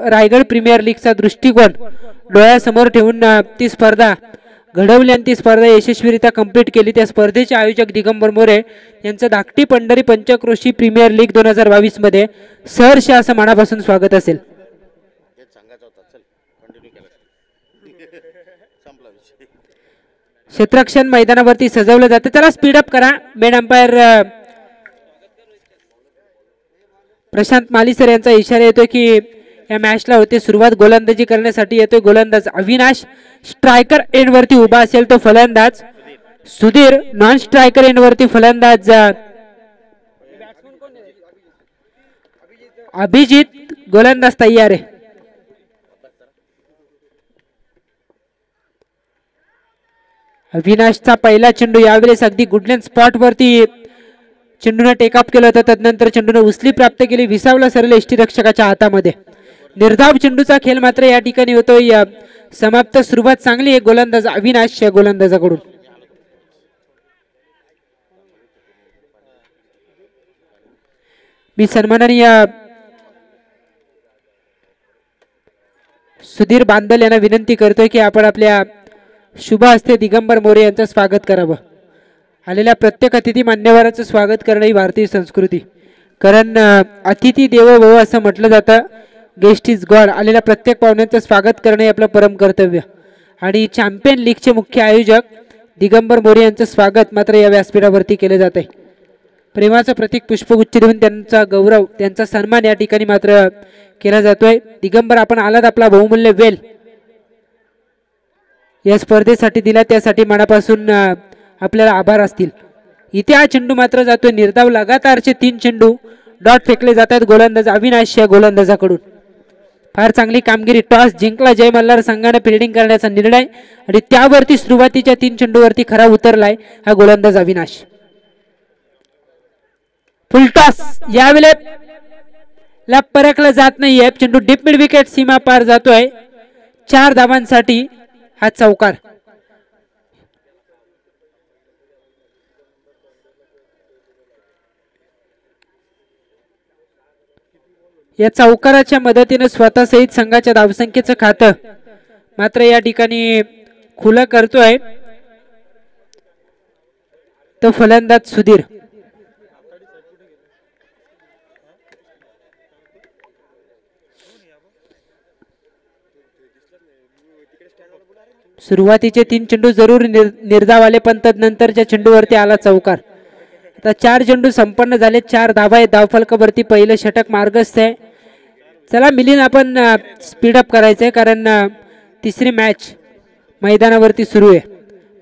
Raigad premier लीगचा दृष्टिकोन डोळ्यासमोर ठेवून ती स्पर्धा घडवली आणि ती स्पर्धा यशस्वीरित्या कंप्लीट केली। त्या स्पर्धेचे आयोजक दिगंबर मोरे यांचं धाकटी पंढरी पंचक्रोशी प्रीमियर लीग 2022 मध्ये सहर्ष असं मनापासून स्वागत असेल। क्षेत्ररक्षण मैदानावरती सजवलं जातं, चला स्पीड अप करा। मेन अंपायर प्रशांत माली सर यांचा इशारा येतोय की या मॅचला होते सुरुवात। गोलंदाजी करण्यासाठी येतोय गोलंदाज अविनाश, स्ट्रायकर एंड वरती उभा असेल तो फलंदाज सुधीर, नॉन स्ट्रायकर एंड वरती फलंदाज अभिजित, गोलंदाज तयार आहे। अविनाशचा पहिला चेंडू यावेळेस अगदी गुडलँड स्पॉट वरती चेंडूने टेकअप केलं होतं, तदनंतर चेंडूने उचली प्राप्त केली, विसावला सरळ यष्टीरक्षकाच्या हातामध्ये। निर्धाव चेंडूचा खेळ मात्र या ठिकाणी होतोय समाप्त। सुरुवात चांगली आहे गोलंदाज अविनाश या गोलंदाजाकडून। मी सन्माननीय सुधीर बांदल यांना विनंती करतोय की आपण आपल्या शुभ हस्ते दिगंबर मोरे यांचं स्वागत करावं। आलेल्या प्रत्येक अतिथी मान्यवरांचं स्वागत करणं ही भारतीय संस्कृती, कारण अतिथी देवो भव असं म्हटलं जातं। Guest is God. आलेल्या प्रत्येक पाहुण्यांचं स्वागत करणे आपलं परम कर्तव्य आणि चॅम्पियन लीगचे मुख्य आयोजक दिगंबर मोरे यांचं स्वागत मात्र या व्यासपीठावरती केले जाते। प्रेमाचं प्रतीक पुष्पगुच्छ देऊन त्यांचा गौरव, त्यांचा सन्मान या ठिकाणी मात्र केला जातोय। दिगंबर, आपण आलात, आपला बहुमूल्य वेल या स्पर्धेसाठी दिला, त्यासाठी मनापासून आपल्याला आभार असतील। इथे हा चेंडू मात्र जातोय निर्धाव, लगातारचे 3 चेंडू डॉट फेकले जातात गोलंदाज अविनाश या गोलंदाजाकडून। फार चांगली कामगिरी, टॉस जिंकला जय मल्हार संघाने फिल्डिंग करण्याचा निर्णय आणि त्यावरती सुरुवातीच्या 3 चेंडूवरती खरा उतरलाय हा गोलंदाज अविनाश। फुल टॉस यावेळेला परखला जात नाहीये, चेंडू डीप मिड विकेट सीमा पार जातोय। 4 धावांसाठी हा चौकार। या चौकाराच्या मदतीने स्वतः सहित संघाच्या धावसंख्येचं खातं मात्र या ठिकाणी खुलं करतोय तो फलंदाज सुधीर। सुरुवातीचे 3 चेंडू जरूर निर्धाव आले, पण तदनंतरच्या चेंडूवरती आला चौकार। आता 4 चेंडू संपन्न झाले, 4 धावा आहेत धावफलकावरती, पहिलं षटक मार्गस्थ आहे। चला मिलिंद, आपण स्पीडअप करायचंय कारण तिसरी मॅच मैदानावरती सुरू आहे।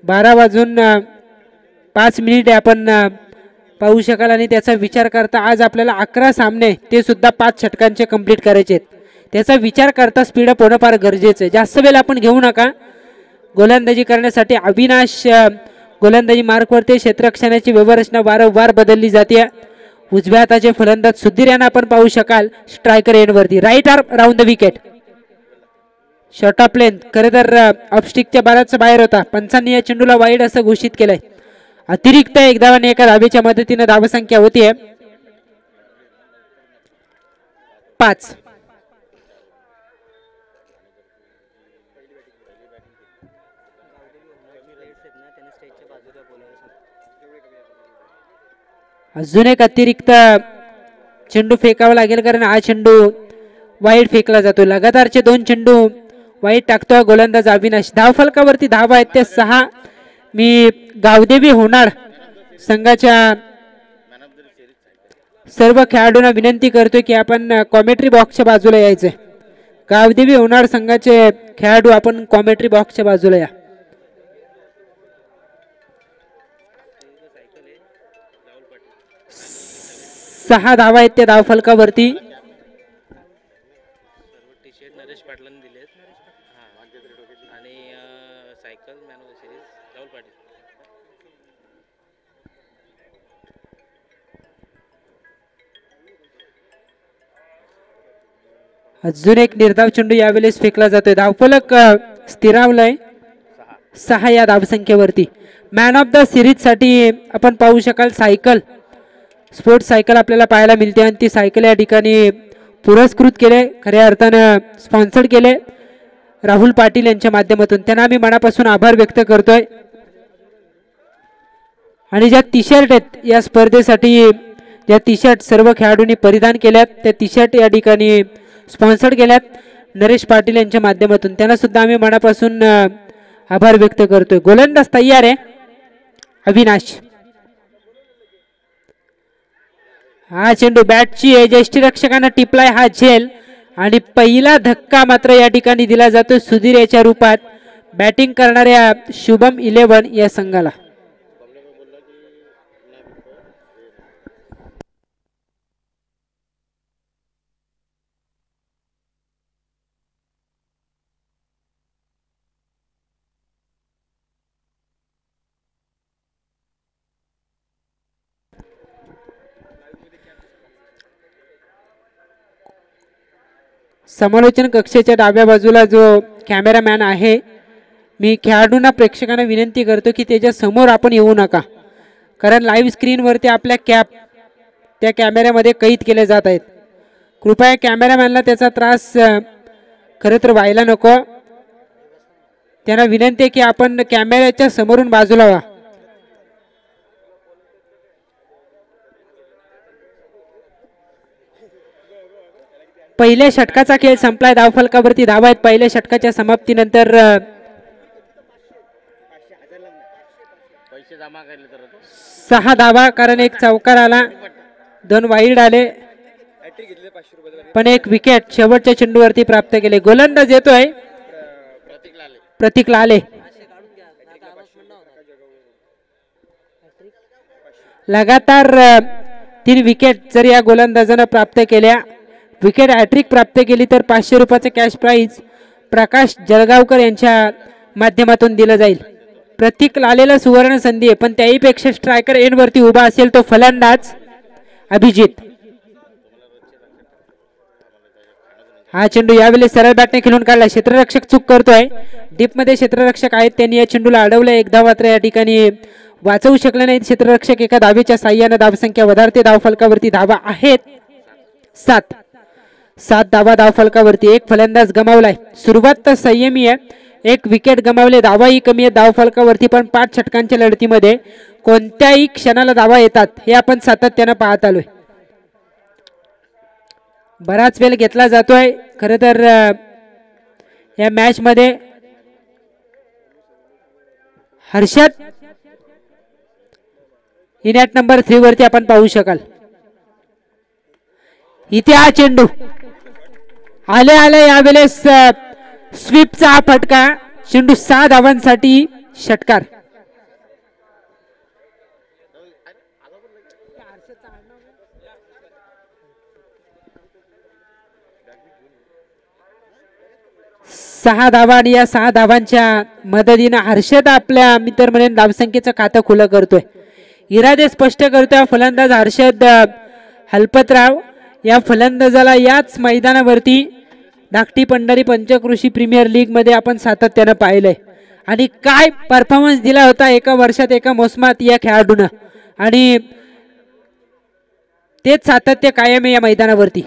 12:05 आपण पाहू शकाल आणि त्याचा विचार करता आज आपल्याला 11 सामने ते सुद्धा 5 षटकांचे कंप्लीट करायचे आहेत। त्याचा विचार करता स्पीडअप होणं फार गरजेचं आहे। जास्त वेळ आपण घेऊ नका। गोलंदाजी करण्यासाठी अविनाश गोलंदाजी मार्कवरती, क्षेत्ररक्षणाची व्यवस्था वारंवार बदलली जाते। उजव्या हाताचे फलंदाज सुधीर यांना आपण पाहू शकाल स्ट्रायकर एंड वरती, right arm round the wicket, short of length, खरं तर ऑफस्टिकच्या बाराच्या बाहेर होता। पंचांनी या चेंडूला वाईड असं घोषित केलंय। अतिरिक्त 1 धाव आणि 1 धावेच्या मदतीने धावसंख्या होतीये 5। अजून एक अतिरिक्त चेंडू फेकावा लागेल कारण हा चेंडू वाईड फेकला जातो। लगातारचे 2 चेंडू वाईड टाकतोय गोलंदाज अविनाश। धावफलकावरती धावा आहेत त्या 6। मी गावदेवी होणार संघाच्या सर्व खेळाडूंना विनंती करतोय की आपण कॉमेंट्री बॉक्सच्या बाजूला यायचंय। गावदेवी होणार संघाचे खेळाडू आपण कॉमेंट्री बॉक्सच्या बाजूला या। 6 धावा आहेत त्या धावफलकावरती। अजून एक निर्धाव चेंडू यावेळेस फेकला जातोय। धावफलक स्थिरावलाय 6 या धावसंख्येवरती। मॅन ऑफ द सिरीज साठी आपण पाहू शकाल सायकल, स्पोर्ट्स सायकल आपल्याला पाहायला मिळते आणि ती सायकल या ठिकाणी पुरस्कृत केले, खऱ्या अर्थानं स्पॉन्सर्ड केले राहुल पाटील यांच्या माध्यमातून. त्यांना आम्ही मनापासून आभार व्यक्त करतोय. आणि ज्या टी शर्ट आहेत या स्पर्धेसाठी, ज्या टी शर्ट सर्व खेळाडूंनी परिधान केल्यात, त्या टी शर्ट या ठिकाणी स्पॉन्सर्ड केल्यात नरेश पाटील यांच्या माध्यमातून. त्यांना सुद्धा आम्ही मनापासून आभार व्यक्त करतोय. गोलंदाज तयार आहे अविनाश. हा चेंडू बॅटची यष्टीरक्षकांना टिपलाय हा झेल आणि पहिला धक्का मात्र या ठिकाणी दिला जातो सुधीर याच्या रूपात बॅटिंग करणाऱ्या शुभम 11 या संघाला. समालोचन कक्षेच्या डाव्या बाजूला जो कॅमेरामॅन आहे, मी खेळाडूंना प्रेक्षकांना विनंती करतो की त्याच्या समोर आपण येऊ नका, कारण लाईव्ह स्क्रीनवरती आपल्या कॅप त्या कॅमेऱ्यामध्ये कैद केले जात आहेत. कृपया कॅमेरामॅनला त्याचा त्रास खरं तर व्हायला नको. त्यांना विनंती आहे की आपण कॅमेऱ्याच्या समोरून बाजूला व्हा. पहिल्या षटकाचा खेळ संपलाय. धावफलकावरती धावा आहेत पहिल्या षटकाच्या समाप्तीनंतर. 6 धावा, कारण एक चौकार आला, 2 वाईड आले, पण एक विकेट शेवटच्या चेंडूवरती प्राप्त केले. गोलंदाज येतोय प्रतीक लाले. लगातार 3 विकेट जर या गोलंदाजानं प्राप्त केल्या, विकेट हॅट्रिक प्राप्त केली तर 500 रुपयाचं कॅश प्राइज प्रकाश जळगावकर यांच्या माध्यमातून दिलं जाईल. प्रतीक लालेला सुवर्ण संधी आहे, पण त्याहीपेक्षा स्ट्रायकर एंडवरती उभा असेल तो फलंदाज अभिजित. हा चेंडू यावेळी सरळ बॅटने खेळून काढला. क्षेत्ररक्षक चूक करतोय. डीपमध्ये क्षेत्ररक्षक आहेत, त्यांनी या चेंडूला अडवलं. एकदा मात्र या ठिकाणी वाचवू शकले नाहीत क्षेत्ररक्षक. एका धावेच्या साह्यानं धावसंख्या वधारते. धावफलकावरती धावा आहेत 7 धावा धावफलकावरती. एक फलंदाज गमावलाय. सुरुवात तर संयमी आहे, एक विकेट गमावले, धावाही कमी आहे धावफलकावरती, पण 5 षटकांच्या लढतीमध्ये कोणत्याही क्षणाला धावा येतात हे आपण सातत्यानं पाहत आलोय. बराच वेळ घेतला जातोय. खरं तर या मॅच मध्ये हर्षद इनॅट नंबर 3 वरती आपण पाहू शकाल. इथे हा चेंडू आले यावेळेस स्वीपचा हा फटका. चेंडू 6 धावांसाठी षटकार. सहा धावा आणि या 6 धावांच्या मदतीने हर्षद आपल्या मित्र म्हणून धावसंख्येचं खातं खुलं करतोय. इरादे स्पष्ट करतोय फलंदाज हर्षद हलपतराव. या फलंदाजाला याच मैदानावरती धाकटी पंढरी पंचकृषी प्रीमियर लीग मध्ये आपण सातत्यानं पाहिलंय आणि काय परफॉर्मन्स दिला होता एका वर्षात एका मोसमात या खेळाडूनं, आणि तेच सातत्य कायम आहे या मैदानावरती.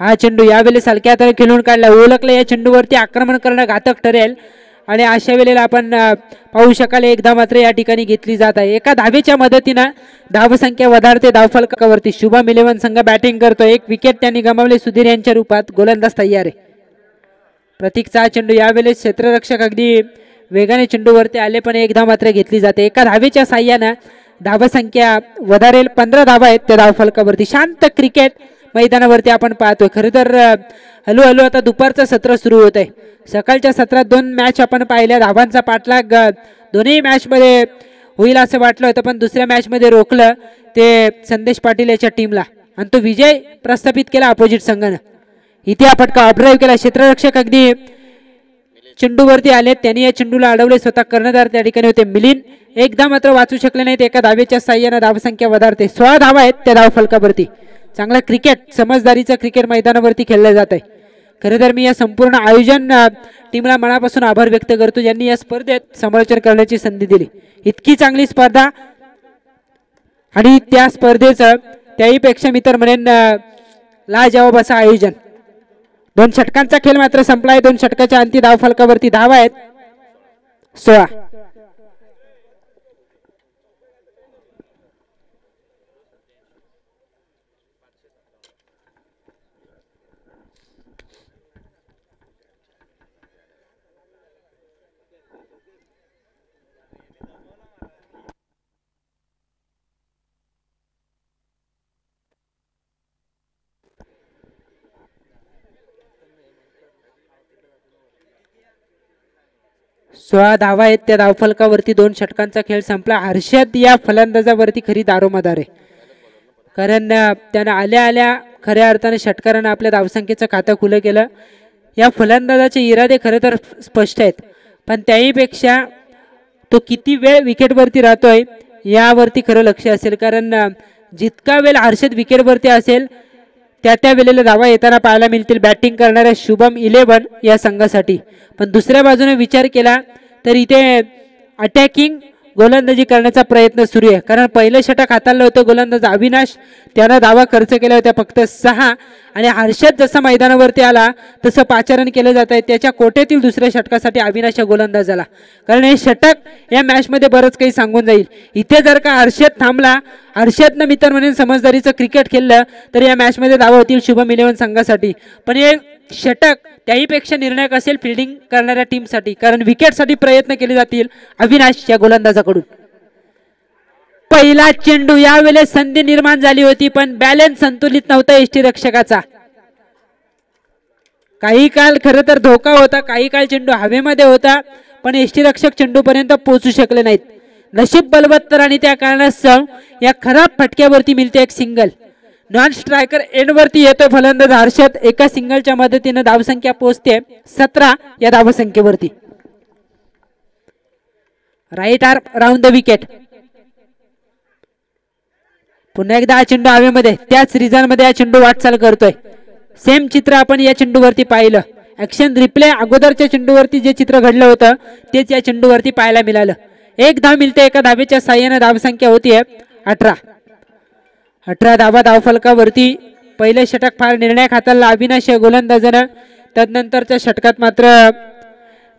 हा चेंडू यावेळी सलक्या तर खेळून काढला. ओळखलं या चेंडूवरती आक्रमण करणं घातक ठरेल आणि अशा वेळेला आपण पाहू शकाल एकदा मात्र या ठिकाणी घेतली जात आहे. एका धावेच्या मदतीनं धावसंख्या वधारते धावफलकावरती. शुभम 11 संघ बॅटिंग करतो. एक विकेट त्यांनी गमावले सुधीर यांच्या रूपात. गोलंदाज तयार आहे. प्रतीकचा चेंडू यावेळी क्षेत्ररक्षक अगदी वेगाने चेंडूवरती आले, पण एकदा मात्र घेतली जाते. एका धावेच्या साह्यानं धावसंख्या वधारेल. 15 धावा आहेत त्या धावफलकावरती. शांत क्रिकेट मैदानावरती आपण पाहतोय. खरं तर हळूहळू आता दुपारचं सत्र सुरू होत आहे. सकाळच्या सत्रात 2 मॅच आपण पाहिल्या. धावांचा पाठलाग दोन्ही मॅच मध्ये होईल असं वाटलं होतं, पण दुसऱ्या मॅच मध्ये रोखलं ते संदेश पाटील याच्या टीमला आणि तो विजय प्रस्थापित केला अपोजिट संघानं. इथे हा फटका ऑफड्राईव्ह केला. क्षेत्ररक्षक अगदी चेंडूवरती आले, त्यांनी या चेंडूला अडवले. स्वतः कर्णधार त्या ठिकाणी होते मिलिंद. एकदा मात्र वाचू शकले नाहीत. एका धावेच्या साह्यानं धावसंख्या वधारते. 16 धावा आहेत त्या धावफलकावरती. चांगला क्रिकेट, समजदारीचं क्रिकेट मैदानावरती खेळलं जात आहे. खरं तर मी या संपूर्ण आयोजन टीमला मनापासून आभार व्यक्त करतो, ज्यांनी या स्पर्धेत समालोचन करण्याची संधी दिली. इतकी चांगली स्पर्धा आणि त्या स्पर्धेचं त्याहीपेक्षा मी तर म्हणेन लाजवाब असं आयोजन. 2 षटकांचा खेळ मात्र संपलाय. 2 षटकाच्या अंती धावफलकावरती धावा आहेत 16. सोळा धावा आहेत त्या धावफलकावरती. 2 षटकांचा खेळ संपला. हर्षद या फलंदाजावरती खरी दारोमदार आहे, कारण त्यानं आल्या आल्या खऱ्या अर्थाने षटकारानं आपल्या धावसंख्येचं खातं खुलं केलं. या फलंदाजाचे इरादे खरं तर स्पष्ट आहेत, पण त्याहीपेक्षा तो किती वेळ विकेटवरती राहतोय यावरती खरं लक्ष असेल, कारण जितका वेळ हर्षद विकेटवरती असेल त्या वेळेला धावा येताना पाहायला मिळतील बॅटिंग करणाऱ्या शुभम 11 या संघासाठी. पण दुसऱ्या बाजूने विचार केला तर इथे अटॅकिंग गोलंदाजी करण्याचा प्रयत्न सुरू आहे, कारण पहिलं षटक हाताळलं होतं गोलंदाज अविनाश, त्यानं धावा खर्च केल्या होत्या फक्त 6. आणि हर्षद जसं मैदानावरती आला तसं पाचारण केलं जात आहे त्याच्या कोट्यातील दुसऱ्या षटकासाठी अविनाश या गोलंदाजाला, कारण हे षटक या मॅचमध्ये बरंच काही सांगून जाईल. इथे जर का हर्षद थांबला, हर्षदनं मित्र म्हणून समजदारीचं क्रिकेट खेळलं तर या मॅचमध्ये धावा होतील शुभम 11 संघासाठी. पण हे षटक त्याहीपेक्षा निर्णायक असेल फिल्डिंग करणाऱ्या टीमसाठी, कारण विकेटसाठी प्रयत्न केले जातील अविनाश या गोलंदाजाकडून. पहिला चेंडू, यावेळेस संधी निर्माण झाली होती पण बॅलन्स संतुलित नव्हता यष्टीरक्षकाचा. काही काळ खरं तर धोका होता, काही काळ चेंडू हवेमध्ये होता पण यष्टीरक्षक चेंडूपर्यंत पोहोचू शकले नाहीत. नशीब बलवत्तर आणि त्या कारणास्तव या खराब फटक्यावरती मिळते एक सिंगल. नॉन स्ट्रायकर एंडवरती येतो फलंदाज हर्षद. एका सिंगलच्या मदतीने धावसंख्या पोहोचते 17 या धावसंख्येवरती. Right arm round the wicket. पुन्हा एकदा हा चेंडू हवेमध्ये, त्याच रिझन मध्ये हा चेंडू वाटचाल करतोय. सेम चित्र आपण या चेंडूवरती पाहिलं. ऍक्शन रिप्ले अगोदरच्या चेंडूवरती जे चित्र घडलं होतं तेच या चेंडूवरती पाहायला मिळालं. 1 धाव मिळते एका धावेच्या साह्याने. धावसंख्या होतीये 18. 18 धावा धावफलकावरती. पहिले षटक फार निर्णायक हाताळला अविनाश या गोलंदाजानं. त्यानंतरच्या षटकात मात्र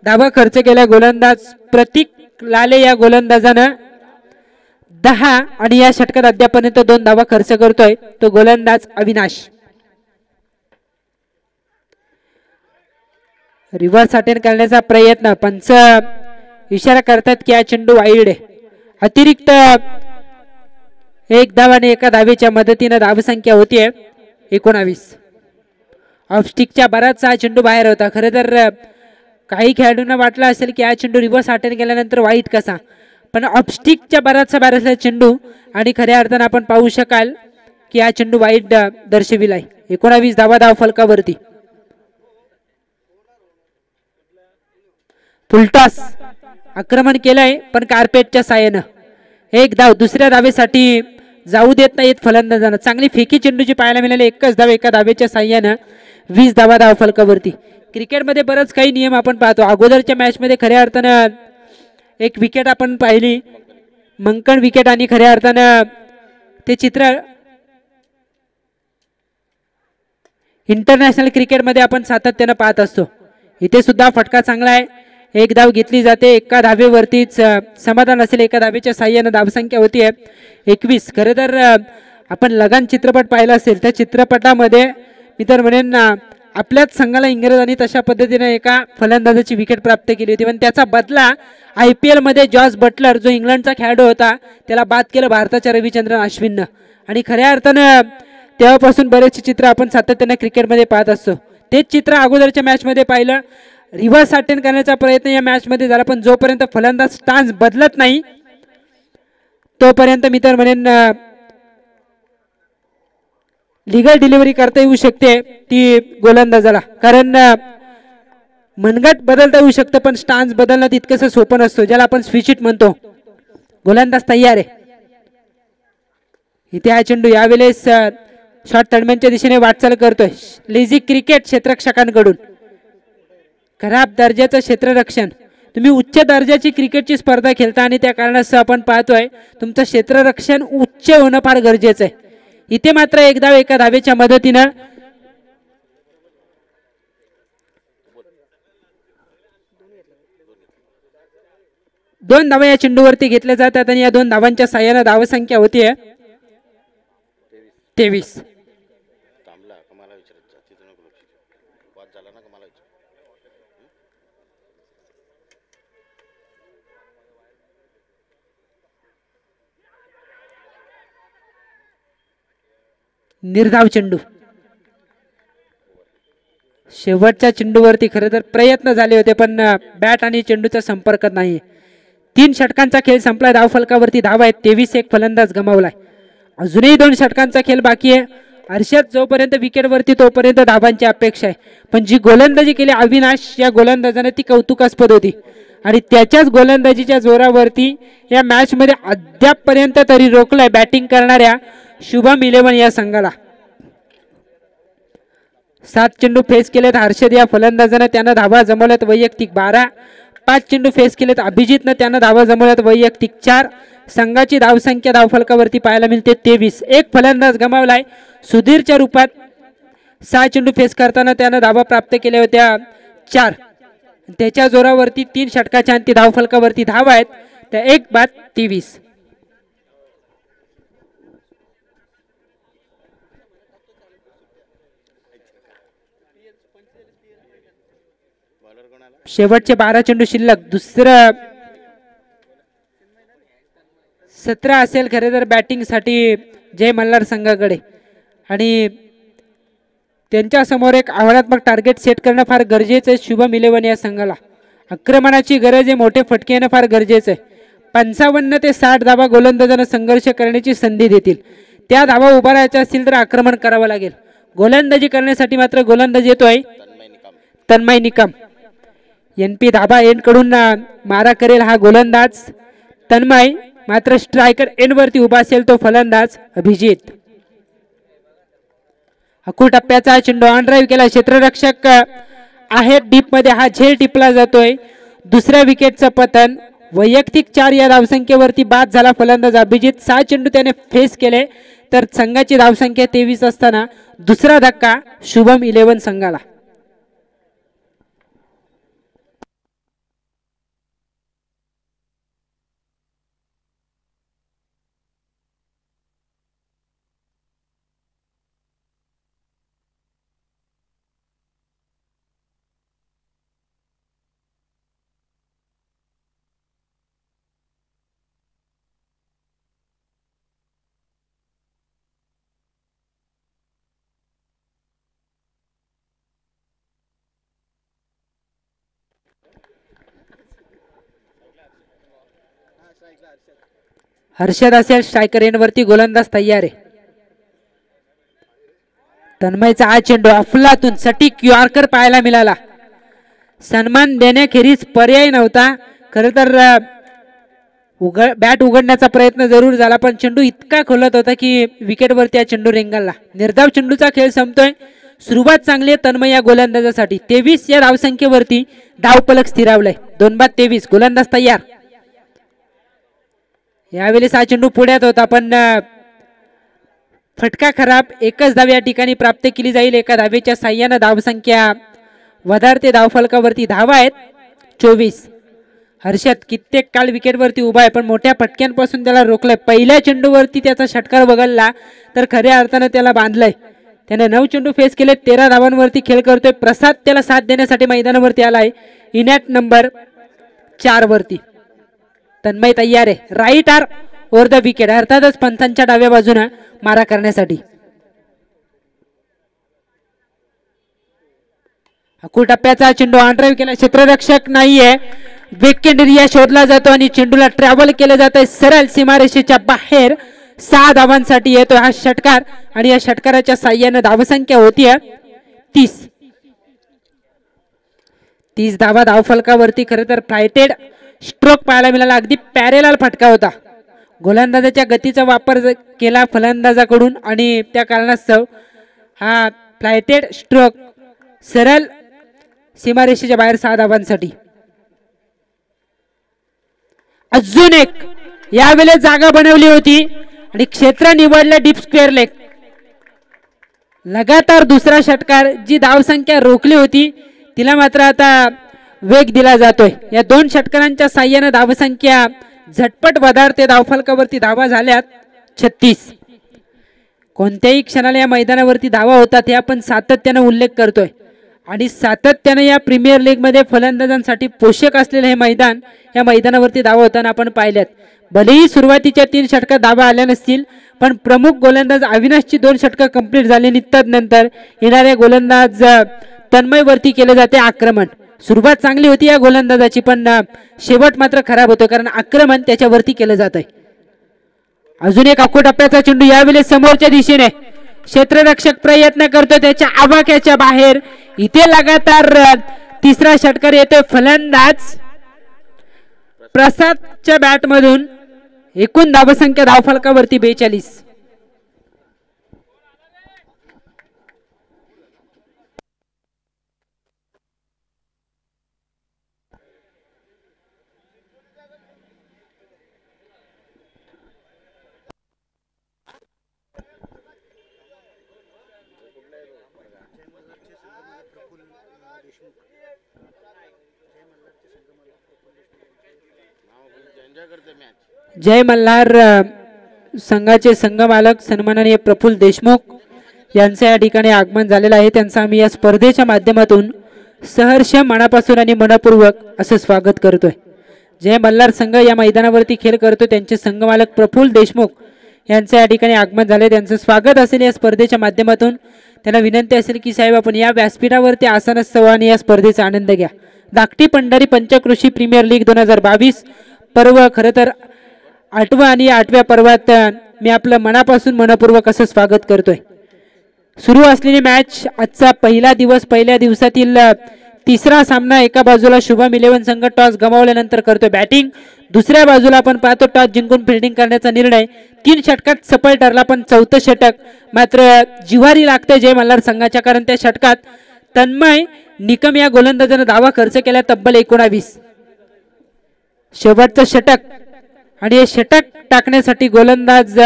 धावा खर्च केला गोलंदाज प्रतीक लाले या गोलंदाजानं 10. आणि या षटकात अद्यापर्यंत 2 धावा खर्च करतोय तो गोलंदाज अविनाश. रिव्हर्स अटेंड करण्याचा प्रयत्न, पंच इशारा करतात की हा चेंडू वाईड आहे. अतिरिक्त 1 धाव आणि एका धावेच्या मदतीने धावसंख्या होतीये 19. ऑफस्टिकच्या बराचसा हा चेंडू बाहेर होता. खरं तर काही खेळाडूंना वाटलं असेल की हा चेंडू रिव्हर्स अटेंड केल्यानंतर वाईट कसा, पण ऑफस्टिकच्या बराचसा बाहेर चेंडू आणि खऱ्या अर्थानं आपण पाहू शकाल की हा चेंडू वाईट दर्शविलाय. 19 धावा धावफलकावरती. फुलटॉस आक्रमण केलंय पण कार्पेटच्या साह्यानं 1 धाव. दुसऱ्या धावेसाठी जाऊ देत नाहीत फलंदाजांना. चांगली फेकी चेंडूची पाहायला मिळाली. 1च धाव एका धावेच्या साह्यानं. 20 धावा धावफलकावरती. क्रिकेटमध्ये बरंच काही नियम आपण पाहतो. अगोदरच्या मॅचमध्ये खऱ्या अर्थानं एक विकेट आपण पाहिली, मंकण विकेट, आणि खऱ्या अर्थानं ते चित्र इंटरनॅशनल क्रिकेटमध्ये आपण सातत्यानं पाहत असतो. इथे सुद्धा फटका चांगला आहे. 1 धाव घेतली जाते. एका धावेवरतीच समाधान असेल. एका धावेच्या साह्यानं धावसंख्या होती 21. खरं तर आपण लगान चित्रपट पाहिला असेल, त्या चित्रपटामध्ये मी तर म्हणेन आपल्याच संघाला इंग्रजांनी तशा पद्धतीने एका फलंदाजाची विकेट प्राप्त केली होती, पण त्याचा बदला IPL मध्ये जॉर्ज बटलर जो इंग्लंडचा खेळाडू होता त्याला बाद केलं भारताच्या रविचंद्रन अश्विननं. आणि खऱ्या अर्थानं तेव्हापासून बरेचसे चित्र आपण सातत्याने क्रिकेटमध्ये पाहत असतो. तेच चित्र अगोदरच्या मॅचमध्ये पाहिलं. रिव्हर्स अटेंड करण्याचा प्रयत्न या मॅचमध्ये झाला, पण जोपर्यंत फलंदाज स्टान्स बदलत नाही तोपर्यंत मी तर म्हणेन लीगल डिलिव्हरी करता येऊ शकते ती गोलंदाजाला, कारण मनगट बदलता येऊ शकतं पण स्टान्स बदलणं तितकंसं सोपं नसतो, ज्याला आपण स्विच इट म्हणतो. गोलंदाज तयार आहे. इथे हा चेंडू यावेळेस शॉर्ट तडम्यांच्या दिशेने वाटचाल करतोय. लेझी क्रिकेट क्षेत्ररक्षकांकडून. खराब दर्जाचं क्षेत्ररक्षण. तुम्ही उच्च दर्जाची क्रिकेटची स्पर्धा खेळता आणि त्या कारणास्तव आपण पाहतोय तुमचं क्षेत्ररक्षण उच्च होणं फार गरजेचं आहे. इथे मात्र 1 धाव एका धावेच्या मदतीनं 2 धावा या चेंडूवरती घेतल्या जातात आणि या 2 धावांच्या साह्याने धावसंख्या होती 23. निर्धाव चेंडू. शेवटच्या चेंडूवरती खरं तर प्रयत्न झाले होते पण बॅट आणि चेंडूचा संपर्क नाही. 3 षटकांचा खेळ संपला. धावफलकावरती धावा आहेत 23. एक फलंदाज गमावलाय. अजूनही 2 षटकांचा खेळ बाकी आहे. हर्षद जोपर्यंत विकेटवरती तोपर्यंत धावांची अपेक्षा आहे. पण जी गोलंदाजी केली अविनाश या गोलंदाजाने ती कौतुकास्पद होती आणि त्याच्याच गोलंदाजीच्या जोरावरती या मॅच मध्ये अद्यापपर्यंत तरी रोखलाय बॅटिंग करणाऱ्या शुभम 11 या संघाला. 7 चेंडू फेस केलेत हर्षद या फलंदाजाने, त्यानं धावा जमवल्यात वैयक्तिक 12. 5 चेंडू फेस केलेत अभिजितनं, त्यानं धावा जमवल्यात वैयक्तिक 4. संघाची धावसंख्या धावफलकावरती पाहायला मिळते 23. एक फलंदाज गमावलाय सुधीरच्या रूपात. 6 चेंडू फेस करताना त्यानं धावा प्राप्त केल्या होत्या 4. त्याच्या जोरावरती 3 षटकाच्या अंती धावफलकावरती धावा आहेत त्या 1 बाद 23. शेवटचे 12 चेंडू शिल्लक. दुसरं 17 असेल खरे तर बॅटिंग साठी जय मल्हार संघाकडे आणि त्यांच्या समोर एक आव्हानात्मक टार्गेट सेट करणं फार गरजेचं आहे शुभम 11 या संघाला. आक्रमणाची गरज आहे, मोठे फटके येणं फार गरजेचं आहे. 55 ते 60 धावा गोलंदाजांना संघर्ष करण्याची संधी देतील. त्या धावा उभा राहायच्या असतील तर आक्रमण करावं लागेल. गोलंदाजी करण्यासाठी मात्र गोलंदाज येतोय तन्मय निकम. NP धाबा एंड कडून मारा करेल हा गोलंदाज तन्मय, मात्र स्ट्रायकर एंड वरती उभा असेल तो फलंदाज अभिजित. अकू टप्प्याचा चेंडू ऑन ड्राईव्ह केला. क्षेत्ररक्षक आहे डीप मध्ये, हा झेल टिपला जातोय. दुसऱ्या विकेटचं पतन. वैयक्तिक 4 या धावसंख्येवरती बाद झाला फलंदाज अभिजित. 6 चेंडू त्याने फेस केले तर संघाची धावसंख्या 23 असताना दुसरा धक्का शुभम 11 संघाला. हर्षद असेल स्ट्रायकर एंड वरती, गोलंदाज तयार आहे. तन्मयचा हा चेंडू अफलातून सटीक यॉर्कर पाहायला मिळाला. सन्मान देण्याखेरीज पर्याय नव्हता. खरं तर बॅट उघडण्याचा प्रयत्न जरूर झाला पण चेंडू इतका खोलत होता की विकेटवरती हा चेंडू रेंगाळला. निर्धाव चेंडूचा खेळ संपतोय. सुरुवात चांगली आहे तन्मय या गोलंदाजासाठी. 23 या धावसंख्येवरती धावफलक स्थिरावलाय. 2 बाद 23. गोलंदाज तयार. यावेळेस हा चेंडू पुढ्यात होता पण फटका खराब. एकच धाव या ठिकाणी प्राप्त केली जाईल. एका धावेच्या साह्याने धावसंख्या वधारते. धावफलकावरती धावा आहेत 24. हर्षद कित्येक काळ विकेटवरती उभा आहे पण मोठ्या फटक्यांपासून त्याला रोखलंय. पहिल्या चेंडूवरती त्याचा षटकार वगळला तर खऱ्या अर्थानं त्याला बांधलंय. त्याने 9 चेंडू फेस केले. 13 धावांवरती खेळ करतोय. प्रसाद त्याला साथ देण्यासाठी मैदानावरती आलाय इनॅट नंबर 4 वरती. तन्मय तयार आहे. Right arm over the wicket, अर्थातच पंथांच्या डाव्या बाजूने मारा करण्यासाठी. अकू टप्प्याचा चेंडू ऑन ड्राईव्ह केला. क्षेत्ररक्षक नाहीये. विकेट एरिया शोधला जातो आणि चेंडूला ट्रॅव्हल केलं जात आहे सरळ सीमारेषेच्या बाहेर. 6 धावांसाठी येतो हा षटकार आणि या षटकाराच्या साह्याने धावसंख्या होतीये 30. 30 धावा धावफलकावरती. खरं तर फ्लायटेड स्ट्रोक पाहायला मिळाला. अगदी पॅरेलल फटका होता. गोलंदाजाच्या गतीचा वापर केला फलंदाजाकडून आणि त्या कारणास्तव हा फ्लायटेड स्ट्रोक सरळ सीमारेषेच्या बाहेर 6 धावांसाठी. अजून एक यावेळेस जागा बनवली होती आणि क्षेत्र निवडलं डीप स्क्वेअर लेग. लगातार दुसरा षटकार. जी धावसंख्या रोखली होती तिला मात्र आता वेग दिला जातोय. या 2 षटकारांच्या साह्याने धावसंख्या झटपट वधारते. धावफलकावरती धावा झाल्यात 36. कोणत्याही क्षणाला या मैदानावरती धावा होतात हे आपण सातत्याने उल्लेख करतोय आणि सातत्याने या प्रीमियर लीग मध्ये फलंदाजांसाठी पोषक असलेले हे मैदान, या मैदानावरती धावा होताना आपण पाहिल्यात. भलेही सुरुवातीच्या 3 षटकात धावा आल्या नसतील, पण प्रमुख गोलंदाज अविनाशची 2 षटकं कंप्लीट झाली. नंतर येणारे गोलंदाज तन्मय वरती केले जाते आक्रमण. सुरुवात चांगली होती या गोलंदाजाची, पण शेवट मात्र खराब होतो कारण आक्रमण त्याच्यावरती केलं जात आहे. अजून एक अकोटप्प्याचा चेंडू यावेळेस समोरच्या दिशेने क्षेत्ररक्षक प्रयत्न करतो त्याच्या आवाक्याच्या बाहेर. इथे लगातार तिसरा षटकार येतोय. फलंदाज प्रसादच्या बॅट मधून एकूण धावसंख्या धावफलकावरती 42. जय मल्हार संघाचे संघमालक सन्माननीय प्रफुल्ल देशमुख यांचे या ठिकाणी आगमन झालेलं आहे. त्यांचं आम्ही या स्पर्धेच्या माध्यमातून सहर्ष मनापासून आणि मनपूर्वक असं स्वागत करतोय. जय मल्हार संघ या मैदानावरती खेळ करतो. त्यांचे संघमालक प्रफुल्ल देशमुख यांचे या ठिकाणी आगमन झाले. त्यांचं स्वागत असेल या स्पर्धेच्या माध्यमातून. त्यांना विनंती असेल की साहेब आपण या व्यासपीठावरती आसनस्थ व्हा आणि या स्पर्धेचा आनंद घ्या. धाकटी पंढरी पंचक्रोशी प्रीमियर लीग 2022 पर्व खरं तर 8व्या आणि 8व्या पर्वात मी आपलं मनापासून मनपूर्वक असं स्वागत करतोय. सुरू असलेली मॅच आजचा पहिला दिवस, पहिल्या दिवसातील तिसरा सामना. एका बाजूला शुभम 11 संघ टॉस गमावल्यानंतर करतोय बॅटिंग. दुसऱ्या बाजूला आपण पाहतो टॉस जिंकून फिल्डिंग करण्याचा निर्णय 3 षटकात सफल ठरला, पण 4थं षटक मात्र जिवारी लागतंय जय मल्हार संघाच्या, कारण त्या षटकात तन्मय निकम या गोलंदाजाने धावा खर्च केला तब्बल 19. शेवटचं षटक आणि हे षटक टाकण्यासाठी गोलंदाज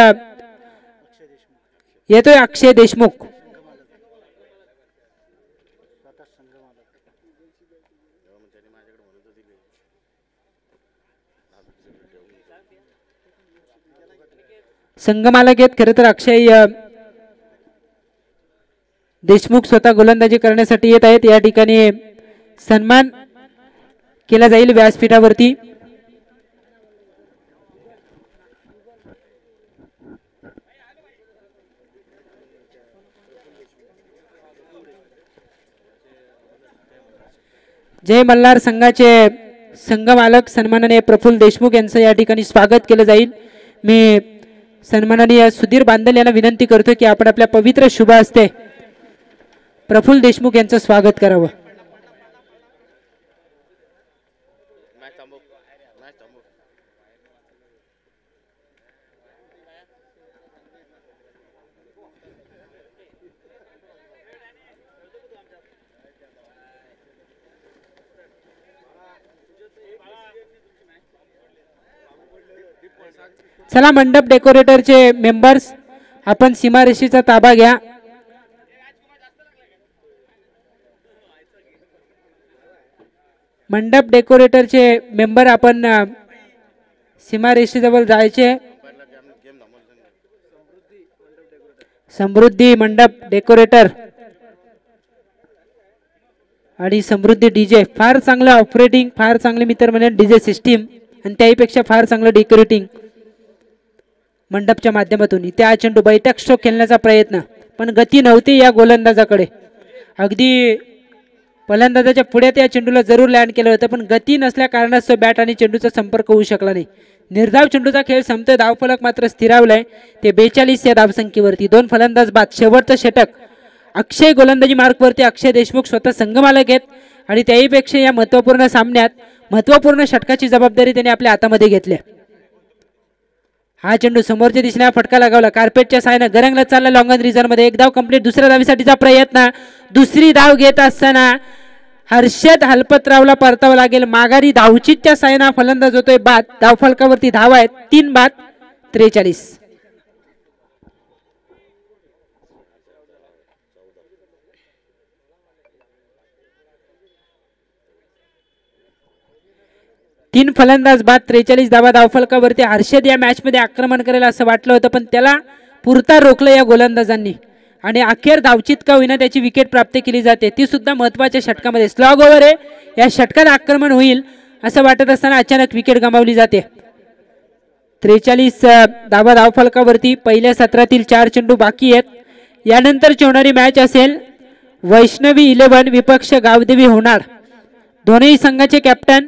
येतोय अक्षय देशमुख. संघमालक आहेत खरं तर अक्षय देशमुख स्वतः गोलंदाजी करण्यासाठी येत आहेत. या ठिकाणी सन्मान केला जाईल व्यासपीठावरती. जय मल्हार संघाचे संघमालक सन्माननीय प्रफुल्ल देशमुख यांचं या ठिकाणी स्वागत केलं जाईल. मी सन्माननीय सुधीर बांदल यांना विनंती करतो की आपण आपल्या पवित्र शुभ हस्ते प्रफुल्ल देशमुख यांचं स्वागत करावं. चला मंडप डेकोरेटरचे मेंबर्स आपण सीमारेषेचा ताबा घ्या. मंडप डेकोरेटरचे मेंबर आपण सीमारेषेजवळ जायचे. समृद्धी मंडप डेकोरेटर आणि समृद्धी डीजे, फार चांगलं ऑपरेटिंग, फार चांगले मित्र म्हणजे डीजे सिस्टीम आणि त्याहीपेक्षा फार चांगलं डेकोरेटिंग मंडपच्या माध्यमातून. त्या चेंडू बैठक स्ट्रोक खेळण्याचा प्रयत्न, पण गती नव्हती या गोलंदाजाकडे. अगदी फलंदाजाच्या पुढे त्या चेंडूला जरूर लँड केलं होतं, पण गती नसल्या कारणास्तव बॅट आणि चेंडूचा संपर्क होऊ शकला नाही. निर्धाव चेंडूचा खेळ संपतोय. धावफलक मात्र स्थिरावलाय ते 42 या धावसंख्येवरती. 2 फलंदाज बाद. शेवटचं षटक अक्षय गोलंदाजी मार्कवरती. अक्षय देशमुख स्वतः संघमालक आहेत आणि त्याहीपेक्षा या महत्वपूर्ण सामन्यात महत्वपूर्ण षटकाची जबाबदारी त्यांनी आपल्या हातामध्ये घेतली. हा चेंडू समोरच्या दिशेने फटका लगावला. कार्पेटच्या साहाय्याने गरंगला चालला लॉंग ऑन रिझन मध्ये. एक धाव कंप्लीट. दुसऱ्या धावीसाठीचा प्रयत्न. दुसरी धाव घेत असताना हर्षद हलपतरावला परतावं लागेल. माघारी धावचीच्या साहाय्याने फलंदाज होतोय बाद. धाव फलकावरती धावा आहेत 3 बाद 43. तीन फलंदाज बाद 43 धावा धावफलकावरती. हर्षद या मॅच मध्ये आक्रमण करेल असं वाटलं होतं पण त्याला पुरता रोखलं या गोलंदाजांनी आणि अखेर धावचित का होईना त्याची विकेट प्राप्त केली जाते ती सुद्धा महत्वाच्या षटकामध्ये. स्लॉग ओव्हर आहे या षटकात आक्रमण होईल असं वाटत असताना अचानक विकेट गमावली जाते. 43 धावा धावफलकावरती. पहिल्या सत्रातील 4 चेंडू बाकी आहेत. यानंतरची होणारी मॅच असेल वैष्णवी 11 विपक्ष गावदेवी होणार. दोन्ही संघाचे कॅप्टन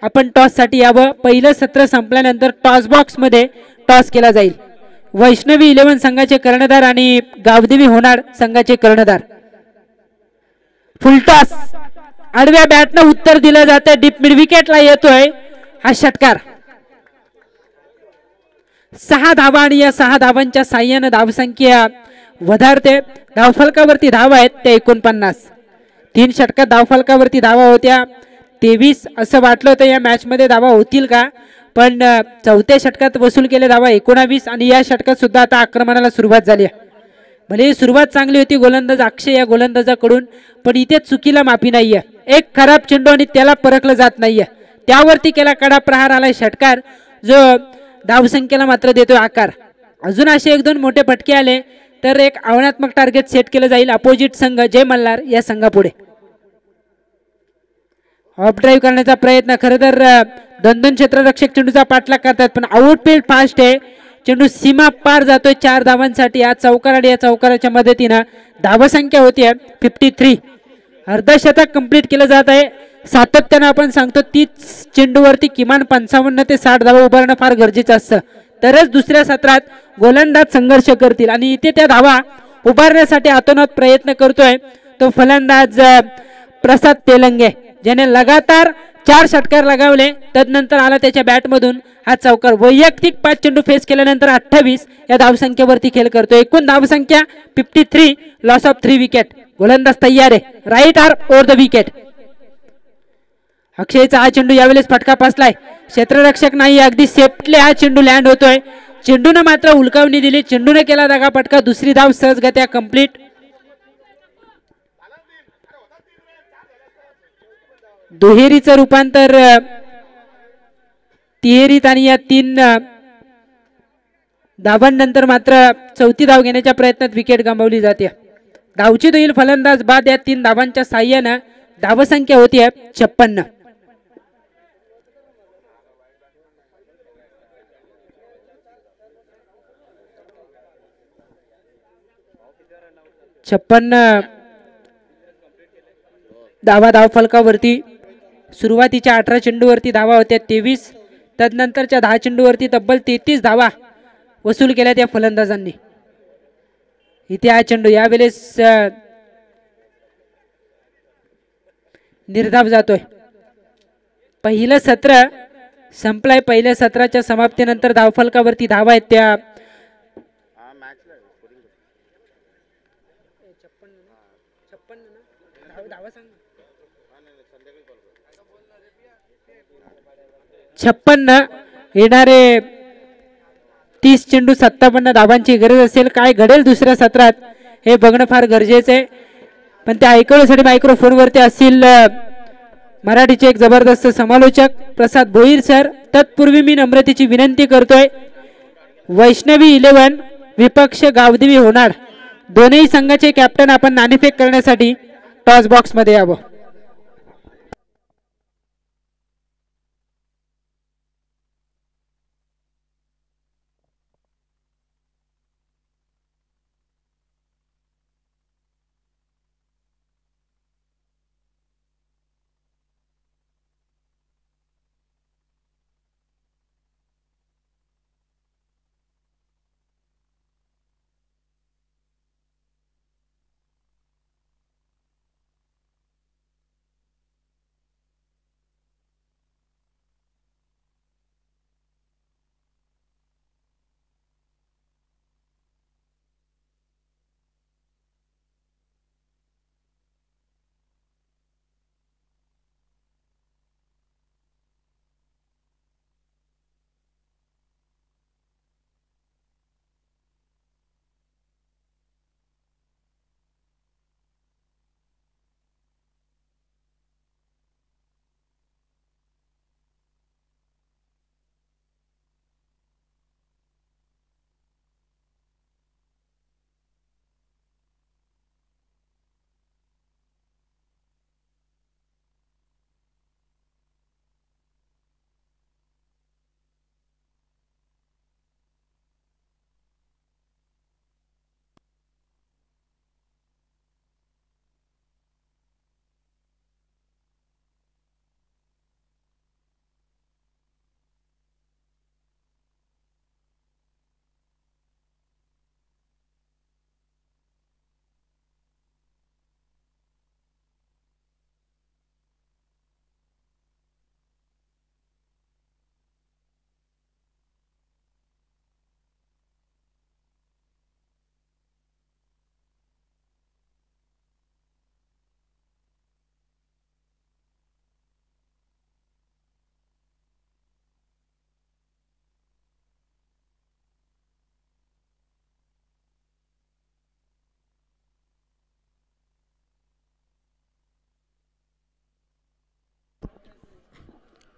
आपण टॉस साठी यावं. पहिलं सत्र संपल्यानंतर टॉस बॉक्स मध्ये टॉस केला जाईल. वैष्णवी 11 संघाचे कर्णधार आणि गावदेवी होणार संघाचे कर्णधार. फुल टॉस आडव्या बॅटनं उत्तर दिलं जातं. डीप मिड विकेटला येतोय हा षटकार. 6 धावा आणि या 6 धावांच्या साह्यानं धावसंख्या वधारते. धावफलकावरती धावा आहेत त्या 49. 3 षटकात धावफलकावरती धावा होत्या 23. असं वाटलं होतं या मॅच मध्ये धावा होतील का पण चौथ्या षटकात वसूल केले धावा 19 आणि या षटकात सुद्धा आता आक्रमणाला सुरुवात झाली आहे. भले सुरुवात चांगली होती गोलंदाज अक्षय या गोलंदाजाकडून पण इथे चुकीला माफी नाहीये. एक खराब चेंडू आणि त्याला परखलं जात नाहीये त्यावरती केला कडा प्रहार आलाय षटकार जो धावसंख्येला मात्र देतोय आकार. अजून असे 1-2 मोठे फटके आले तर एक आव्हानात्मक टार्गेट सेट केलं जाईल अपोजिट संघ जय मल्हार या संघापुढे. ऑफ ड्राईव्ह करण्याचा प्रयत्न. खरं तर 2-2 क्षेत्ररक्षक चेंडूचा पाठलाग करतात पण आउटफील्ड फास्ट आहे. चेंडू सीमा पार जातोय 4 धावांसाठी. या चौकार आणि या चौकाराच्या मदतीनं धावसंख्या होती 53. अर्धशतक कंप्लीट केलं जात आहे. सातत्यानं आपण सांगतो 30 चेंडूवरती किमान 55 ते 60 धावा उभारणं फार गरजेचं असतं तरच दुसऱ्या सत्रात गोलंदाज संघर्ष करतील आणि इथे त्या धावा उभारण्यासाठी अतोनात प्रयत्न करतोय तो फलंदाज प्रसाद तेलंगे ज्याने लगातार 4 षटकार लगावले. तदनंतर आला त्याच्या बॅटमधून हा चौकार. वैयक्तिक 5 चेंडू फेस केल्यानंतर 28 या धावसंख्येवरती खेळ करतो. एकूण धावसंख्या 53. Loss of 3 wicket. गोलंदाज तयार आहे. Right arm over the wicket. अक्षयचा हा चेंडू यावेळेस फटका पासलाय. क्षेत्ररक्षक नाही अगदी सेफ्टली हा चेंडू लँड होतोय. चेंडूने मात्र हुलकावणी दिली. चेंडूने केला धागा फटका. दुसरी धाव सहजगत्या कंप्लीट. दुहेरीचं रूपांतर तिहेरीत आणि या 3 धावांनंतर मात्र चौथी धाव घेण्याच्या प्रयत्नात विकेट गमावली जाते. धावचीत होईल फलंदाज बाद या 3 धावांच्या साह्यानं. धावसंख्या होती 56. धावा धावफलकावरती. सुरुवातीच्या 18 चेंडूवरती धावा होत्या 23. तदनंतरच्या 10 चेंडूवरती तब्बल 33 धावा वसूल केल्या त्या फलंदाजांनी. इथे हा चेंडू यावेळेस निर्धाव जातोय. पहिलं सत्र संपलाय. पहिल्या सत्राच्या समाप्तीनंतर धावफलकावरती धावा आहेत त्या 56. येणारे 30 चेंडू 57 धावांची गरज असेल. काय घडेल दुसऱ्या सत्रात हे बघणं फार गरजेचं आहे पण त्या ऐकवण्यासाठी मायक्रोफोनवरती असतील मराठीचे एक जबरदस्त समालोचक प्रसाद भोईर सर. तत्पूर्वी मी नम्रतेची विनंती करतोय वैष्णवी 11 विपक्ष गावदेवी होणार दोन्ही संघाचे कॅप्टन आपण नाणेफेक करण्यासाठी टॉस बॉक्स मध्ये यावं.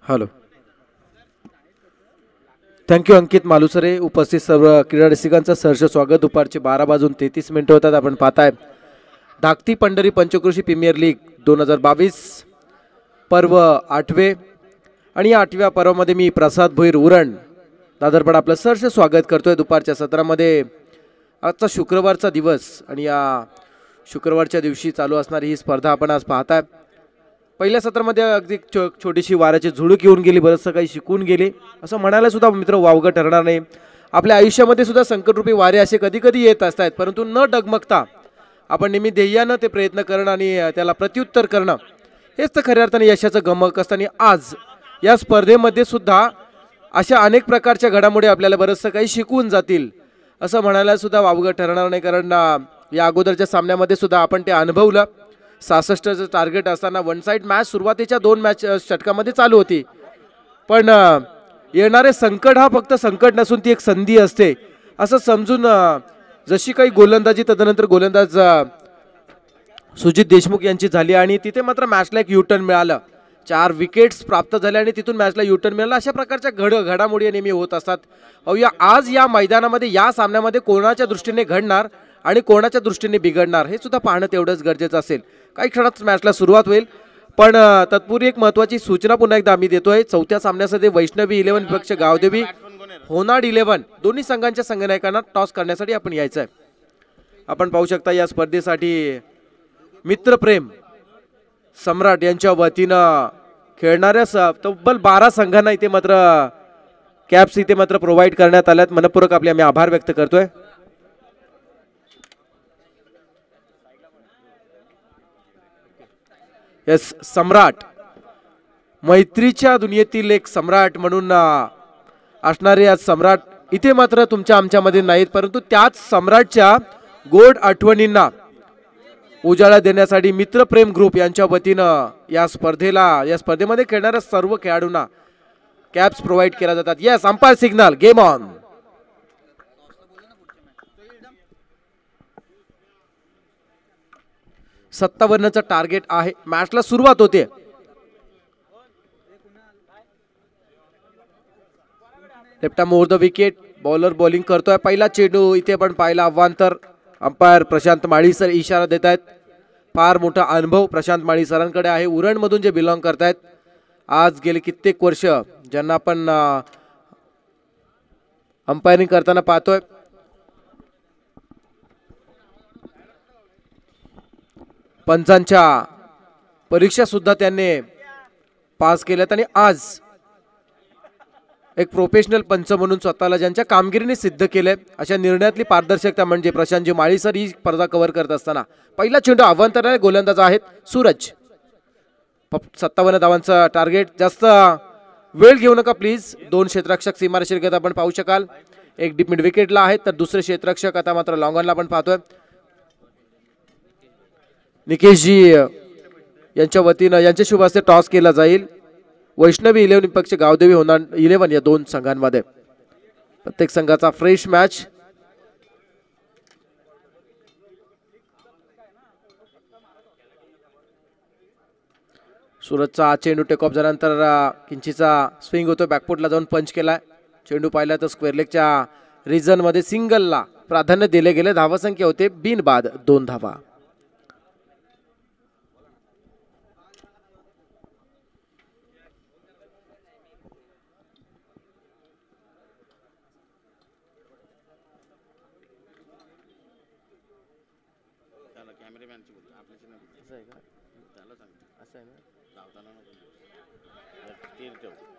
हॅलो. थँक्यू अंकित मालुसरे. उपस्थित सर्व क्रीडा रसिकांचं सहर्ष स्वागत. दुपारचे 12:33 होतात. आपण पाहताय धाकटी पंढरी पंचक्रोशी प्रीमियर लीग 2022 पर्व 8वे आणि या 8व्या पर्वामध्ये मी प्रसाद भोईर उरण दादरपड आपलं सहर्ष स्वागत करतोय. दुपारच्या सत्रामध्ये आजचा शुक्रवारचा दिवस आणि या शुक्रवारच्या दिवशी चालू असणारी ही स्पर्धा आपण आज पाहताय. पहिल्या सत्रामध्ये अगदी छोटीशी वाऱ्याची झुळूक येऊन गेली, बरंचसं काही शिकून गेली असं म्हणायला सुद्धा मित्र वावगं ठरणार नाही. आपल्या आयुष्यामध्ये सुद्धा संकटरूपी वारे असे कधी कधी येत असतात, परंतु न डगमगता आपण नेहमी ध्येयानं ते प्रयत्न करणं आणि त्याला प्रत्युत्तर करणं हेच तर खऱ्या अर्थाने यशाचं गमक असतं. आणि आज या स्पर्धेमध्ये सुद्धा अशा अनेक प्रकारच्या घडामोडी आपल्याला बरंचसं काही शिकवून जातील असं म्हणायला सुद्धा वावगं ठरणार नाही. कारण या अगोदरच्या सामन्यामध्ये सुद्धा आपण ते अनुभवलं. 66चं टार्गेट असताना वन साईड मॅच सुरुवातीच्या 2 मॅच षटकामध्ये चालू होती, पण येणारे संकट हा फक्त संकट नसून ती एक संधी असते असं समजून जशी काही गोलंदाजी तदनंतर गोलंदाज सुजित देशमुख यांची झाली आणि तिथे मात्र मॅचला एक युटर्न मिळालं. 4 विकेट्स प्राप्त झाल्या आणि तिथून मॅचला युटर्न मिळाला. अशा प्रकारच्या घडामोडी नेहमी होत असतात. आज या मैदानामध्ये या सामन्यामध्ये कोणाच्या दृष्टीने घडणार आणि कोणाच्या दृष्टीने बिघडणार हे सुद्धा पाहणं तेवढंच गरजेचं असेल. काही क्षणात मॅचला सुरुवात होईल, पण तत्पूर्वी एक महत्त्वाची सूचना पुन्हा एकदा आम्ही देतोय. चौथ्या सामन्यासाठी वैष्णवी 11 विपक्ष गावदेवी होनाड 11 दोन्ही संघांच्या संघनायकांना टॉस करण्यासाठी आपण यायचं आहे. आपण पाहू शकता या स्पर्धेसाठी मित्रप्रेम सम्राट यांच्या वतीनं खेळणाऱ्या तब्बल 12 संघांना इथे मात्र कॅप्स इथे मात्र प्रोव्हाइड करण्यात आल्यात. मनपूर्वक आपले आम्ही आभार व्यक्त करतोय. यस, सम्राट मैत्रीच्या दुनियेतील एक सम्राट म्हणून असणारे आज सम्राट इथे मात्र तुमच्या आमच्यामध्ये नाहीत, परंतु त्याच सम्राटच्या गोड आठवणींना उजाळा देण्यासाठी मित्रप्रेम ग्रुप यांच्या वतीनं या स्पर्धेमध्ये खेळणाऱ्या सर्व खेळाडूंना कॅप्स प्रोव्हाइड केल्या जातात. Yes, umpire signal, game on. चं टार्गेट आहे. मॅचला सुरुवात होते. Left more the wicket. Bowler bowling करतोय. पहिला चेंडू इथे पण पाहिला अवांतर. अंपायर प्रशांत माळी सर इशारा देत आहेत. फार मोठा अनुभव प्रशांत माळी सरांकडे आहे. उरण मधून जे बिलॉंग करतायत, आज गेले कित्येक वर्ष ज्यांना आपण अंपायरिंग करताना पाहतोय. पंचांच्या परीक्षा सुद्धा त्यांनी पास केल्यात आणि आज एक प्रोफेशनल पंच म्हणून स्वतःला ज्यांच्या कामगिरीने सिद्ध केलंय अशा निर्णयातली पारदर्शकता म्हणजे प्रशांतजी माळी सर ही स्पर्धा कव्हर करत असताना पहिला चेंडू अवांतराने गोलंदाज आहेत सूरज. 57 धावांचा टार्गेट. जास्त वेळ घेऊ नका प्लीज. 2 क्षेत्ररक्षक सीमारेषेलगत आपण पाहू शकाल. एक डीप मिड विकेटला आहेत, तर दुसरे क्षेत्ररक्षक आता मात्र लॉंग ऑनला आपण पाहतोय. निकेशजी यांच्या वतीनं यांच्या शुभ हस्ते टॉस केला जाईल. वैष्णवी 11 पक्ष गावदेवी होणार 11 या 2 संघांमध्ये. प्रत्येक संघाचा फ्रेश मॅच. सूरजचा चेंडू टेक ऑफ झाल्यानंतर किंचीचा स्विंग होतो. बॅकफुटला जाऊन पंच केलाय. चेंडू पाहिला तर स्क्वेअर लेगच्या रिजन मध्ये सिंगलला प्राधान्य दिले गेले. धावासंख्या होते बिनबाद 2 धावा.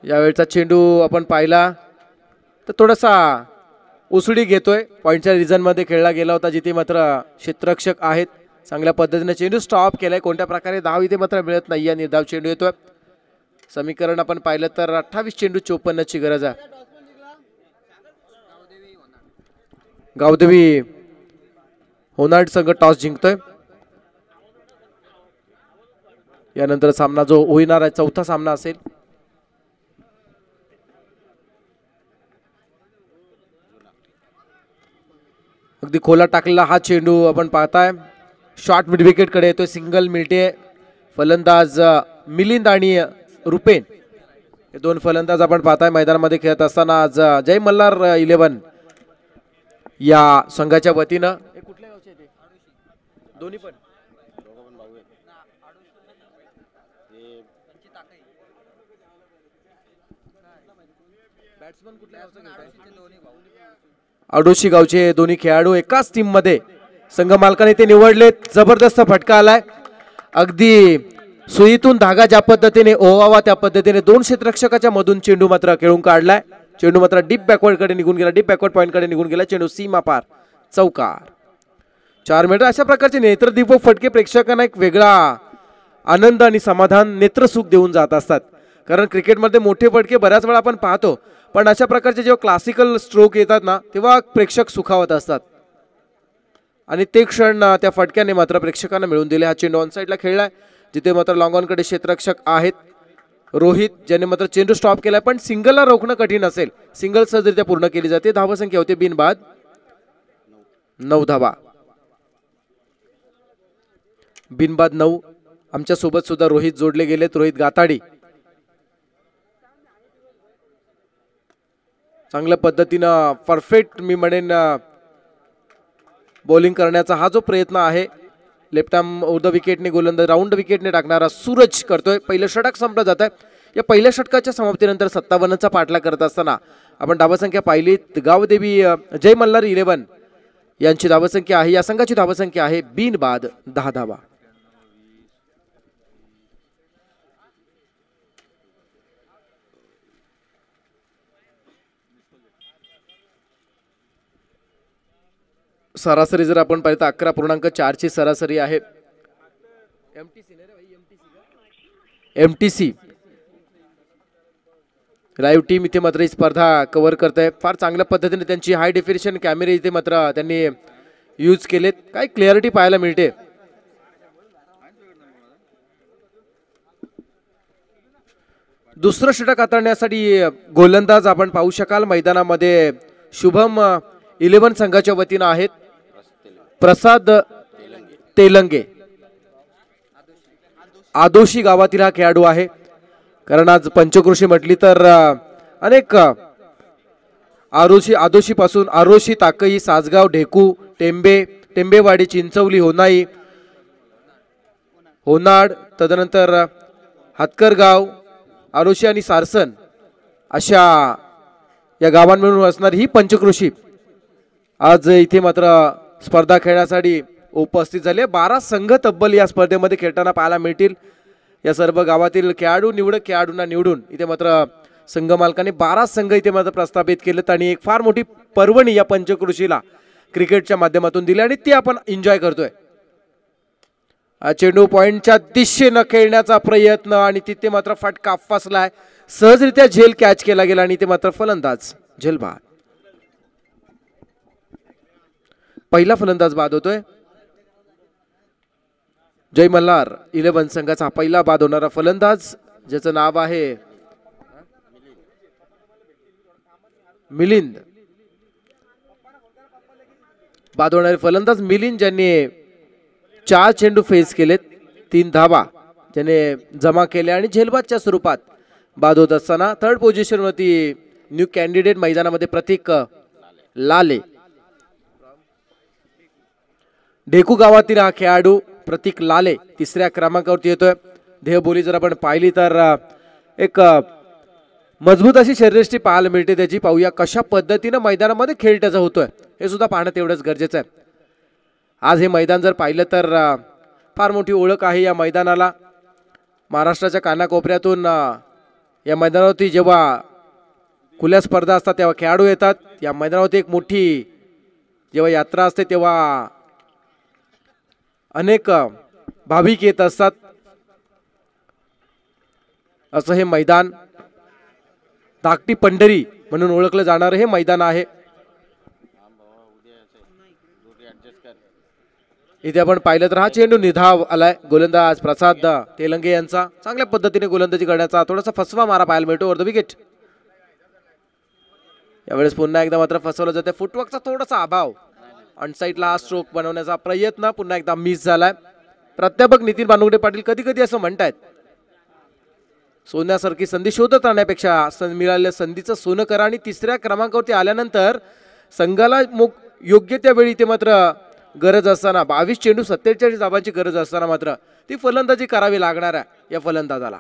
यावेळचा चेंडू आपण पाहिला तर थोडासा उसळी घेतोय. पॉइंटच्या रिजन मध्ये खेळला गेला होता, जिथे मात्र क्षेत्ररक्षक आहेत. चांगल्या पद्धतीने चेंडू स्टॉप केलाय. कोणत्या प्रकारे धाव इथे मात्र मिळत नाही. निर्धाव चेंडू येतोय. समीकरण आपण पाहिलं तर 28 चेंडू 54 ची गरज आहे. गावदेवी होनार्ड संघ टॉस जिंकतोय. यानंतर सामना जो होणार आहे चौथा सामना असेल. अगदी खोला टाकलेला हा चेंडू आपण पाहताय. शॉर्ट मिड विकेट कडे येतोय. सिंगल मिळते. फलंदाज मिलिंद आणि रुपेन हे दोन फलंदाज आपण पाहताय मैदानामध्ये खेळत असताना आज जय मल्हार 11 या संघाच्या वतीनं कुठल्या गावचे ते दोन्ही पण आडोशी गावचे दोन्ही खेळाडू एकाच टीम मध्ये संघ मालकाने ते निवडले. जबरदस्त फटका आलाय. अगदी सुईतून धागा ज्या पद्धतीने ओवावा त्या पद्धतीने दोन क्षेत्ररक्षकाच्या मधून चेंडू मात्र खेळून काढलाय. चेंडू मात्र डीप बॅकवर्ड कडे निघून गेला. डीप बॅकवर्ड पॉइंट कडे निघून गेला. चेंडू सीमा पार चौकार. 4 मीटर. अशा प्रकारचे नेत्रदीपक फटके प्रेक्षकांना एक वेगळा आनंद आणि समाधान नेत्रसुख देऊन जात असतात. कारण क्रिकेटमध्ये मोठे फटके बऱ्याच वेळा आपण पाहतो, पण अशा प्रकारचे जेव्हा क्लासिकल स्ट्रोक येतात ना तेव्हा प्रेक्षक सुखावत असतात आणि ते क्षण त्या फटक्याने मात्र प्रेक्षकांना मिळून दिले. हा चेंडू ऑन साईडला खेळलाय जिथे मात्र लॉंग ऑन कडे क्षेत्ररक्षक आहेत रोहित, ज्याने मात्र चेंडू स्टॉप केलाय. पण सिंगलला रोखणं कठीण असेल. सिंगल सहजरित्या पूर्ण केली जाते. धावसंख्या होते बिनबाद 9 धावा. बिनबाद 9. आमच्या सोबत सुद्धा रोहित जोडले गेलेत. रोहित गाताडी चांगल्या पद्धतीनं परफेक्ट मी म्हणेन बॉलिंग करण्याचा हा जो प्रयत्न आहे. लेफ्ट आर्म द विकेटने गोलंदाज राऊंड विकेटने टाकणारा सूरज करतोय. पहिलं षटक संपलं जात आहे. या पहिल्या षटकाच्या समाप्तीनंतर 57चा पाठलाग करत असताना आपण धावसंख्या पाहिली. गावदेवी जय मल्हार 11 यांची धावसंख्या आहे. या संघाची धावसंख्या आहे बिनबाद 10 धावा. सरासरी जर आपण पाहिलं तर 11.4 ची सरासरी आहे. एमटीसी लाईव्ह टीम इथे मात्र ही स्पर्धा कव्हर करत आहे. फार चांगल्या पद्धतीने त्यांची हाय डेफिनेशन कॅमेरे इथे मात्र त्यांनी यूज केलेत. काय क्लिअरिटी पाहायला मिळते. दुसरं षटक हाताळण्यासाठी गोलंदाज आपण पाहू शकाल मैदानामध्ये शुभम 11 संघाच्या वतीनं आहेत. प्रसाद तेलंगे आदोशी गावातील हा खेळाडू आहे. कारण आज पंचक्रोशी म्हटली तर अनेक आदोशी पासून आरोशी, ताकई, सासगाव, ढेकू, टेंबेवाडी, चिंचवली, होनाई, होनाड, तदनंतर हातकरगाव, आरोशी आणि सारसन अशा या गावांमिळून असणारी ही पंचक्रोशी आज इथे मात्र स्पर्धा खेळण्यासाठी उपस्थित झाले. 12 संघ तब्बल या स्पर्धेमध्ये खेळताना पाहायला मिळतील. या सर्व गावातील खेळाडूंना निवडून इथे मात्र संघ मालकाने 12 संघ इथे मात्र प्रस्थापित केलेत आणि एक फार मोठी पर्वणी या पंचक्रोशीला क्रिकेटच्या माध्यमातून दिली आणि ती आपण एन्जॉय करतोय. चेंडू पॉइंटच्या दिशेनं खेळण्याचा प्रयत्न आणि तिथे मात्र फटका फसलाय. सहजरित्या झेल कॅच केला गेला आणि ते मात्र फलंदाज झेलबाद. पहिला फलंदाज बाद होतोय. जय मल्हार 11 संघाचा पहिला बाद होणारा फलंदाज ज्याचं नाव आहे मिलिंद. बाद होणारे फलंदाज मिलिंद, ज्यांनी 4 चेंडू फेस केलेत, 3 धावा ज्याने जमा केल्या आणि झेलबादच्या स्वरूपात बाद होत असताना थर्ड पोझिशन वरती न्यू कॅन्डिडेट मैदानामध्ये प्रतीक लाले. ढेकू गावातील हा खेळाडू प्रतीक लाले 3ऱ्या क्रमांकावरती येतोय. देहबोली जर आपण पाहिली तर एक मजबूत अशी शरीरयष्टी पाहायला मिळते त्याची. पाहूया कशा पद्धतीने मैदानामध्ये खेळ त्याचा होतोय हे सुद्धा पाहणं तेवढंच गरजेचं आहे. आज हे मैदान जर पाहिलं तर फार मोठी ओळख आहे या मैदानाला. महाराष्ट्राच्या कानाकोपऱ्यातून या मैदानावरती जेव्हा खुल्या स्पर्धा असतात तेव्हा खेळाडू येतात. या मैदानावरती एक मोठी जेव्हा यात्रा असते तेव्हा अनेक भाविक येत असतात. असं हे मैदान धाकटी पंढरी म्हणून ओळखलं जाणारं हे मैदान आहे. इथे आपण पाहिलं तर हा चेंडू निधाव आलाय. गोलंदाज प्रसाद तेलंगे यांचा चांगल्या पद्धतीने गोलंदाजी करण्याचा थोडासा फसवा मारा पाहायला मिळतो वर द विकेट. यावेळेस पुन्हा एकदा मात्र फसवलं जाते. फुटवर्कचा थोडासा अभाव. ऑनसाईडला हा स्ट्रोक बनवण्याचा प्रयत्न पुन्हा एकदा मिस झालाय. प्राध्यापक नितीन बानुगडे पाटील कधी कधी असं म्हणतायत सोन्यासारखी संधी शोधत राहण्यापेक्षा मिळालेल्या संधीचं सोनं करा आणि तिसऱ्या क्रमांकावरती आल्यानंतर संघाला योग्य त्या वेळी ते मात्र गरज असताना 22 चेंडू 47 धावांची गरज असताना मात्र ती फलंदाजी करावी लागणार आहे या फलंदाजाला.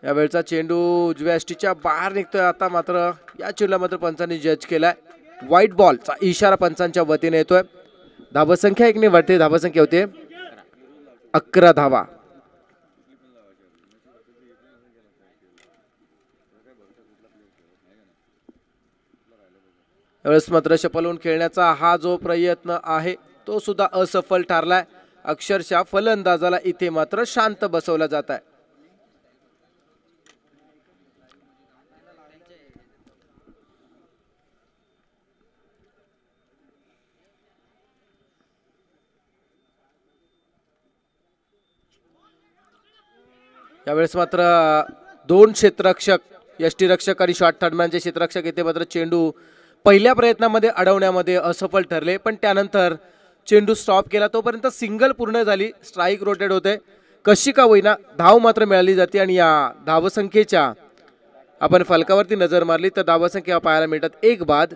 यावेळचा चेंडू उजव्या यष्टीच्या बाहेर निघतोय. आता मात्र या चेंडूला मात्र पंचांनी जज केलाय. व्हाईट बॉलचा इशारा पंचांच्या वतीने येतोय. धावसंख्या 1 ने वाढते. धावसंख्या होते 11 धावा. यावेळेस मात्र शपलवून खेळण्याचा हा जो प्रयत्न आहे तो सुद्धा असफल ठरलाय. अक्षरशः फलंदाजाला इथे मात्र शांत बसवला जात आहे. यावेळेस मात्र 2 क्षेत्ररक्षक यष्टीरक्षक आणि शॉर्ट थर्डमॅनचे क्षेत्ररक्षक इथे मात्र चेंडू पहिल्या प्रयत्नामध्ये अडवण्यामध्ये असफल ठरले. पण त्यानंतर चेंडू स्टॉप केला. तोपर्यंत सिंगल पूर्ण झाली. स्ट्राईक रोटेट होते. कशी का होईना धाव मात्र मिळाली जाते. आणि या धावसंख्येच्या आपण फलकावरती नजर मारली तर धावसंख्या पाहायला मिळतात 1 बाद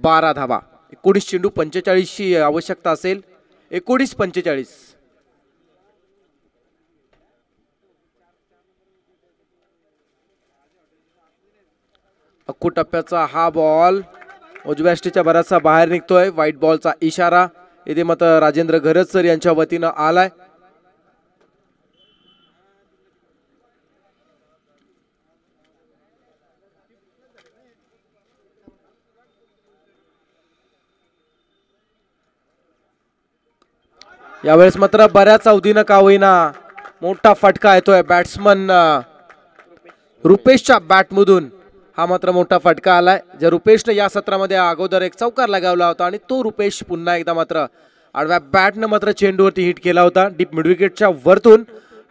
12 धावा. 19 चेंडू 45 ची आवश्यकता असेल. 19-45. अक्कू टप्प्याचा हा बॉल उजव्या यष्टीच्या बराचसा बाहेर निघतोय. व्हाईट बॉलचा इशारा इथे मात्र राजेंद्र घरजसर यांच्या वतीनं आलाय. यावेळेस मात्र बऱ्याच अवधीनं का होईना मोठा फटका येतोय. बॅट्समन रुपेशच्या बॅटमधून हा मात्र मोठा फटका आलाय. ज्या रुपेशने या सत्रामध्ये अगोदर एक चौकार लगावला होता आणि तो रुपेश पुन्हा एकदा मात्र आडव्या बॅटनं मात्र चेंडूवरती हिट केला होता. डीप मिड विकेटच्या वरतून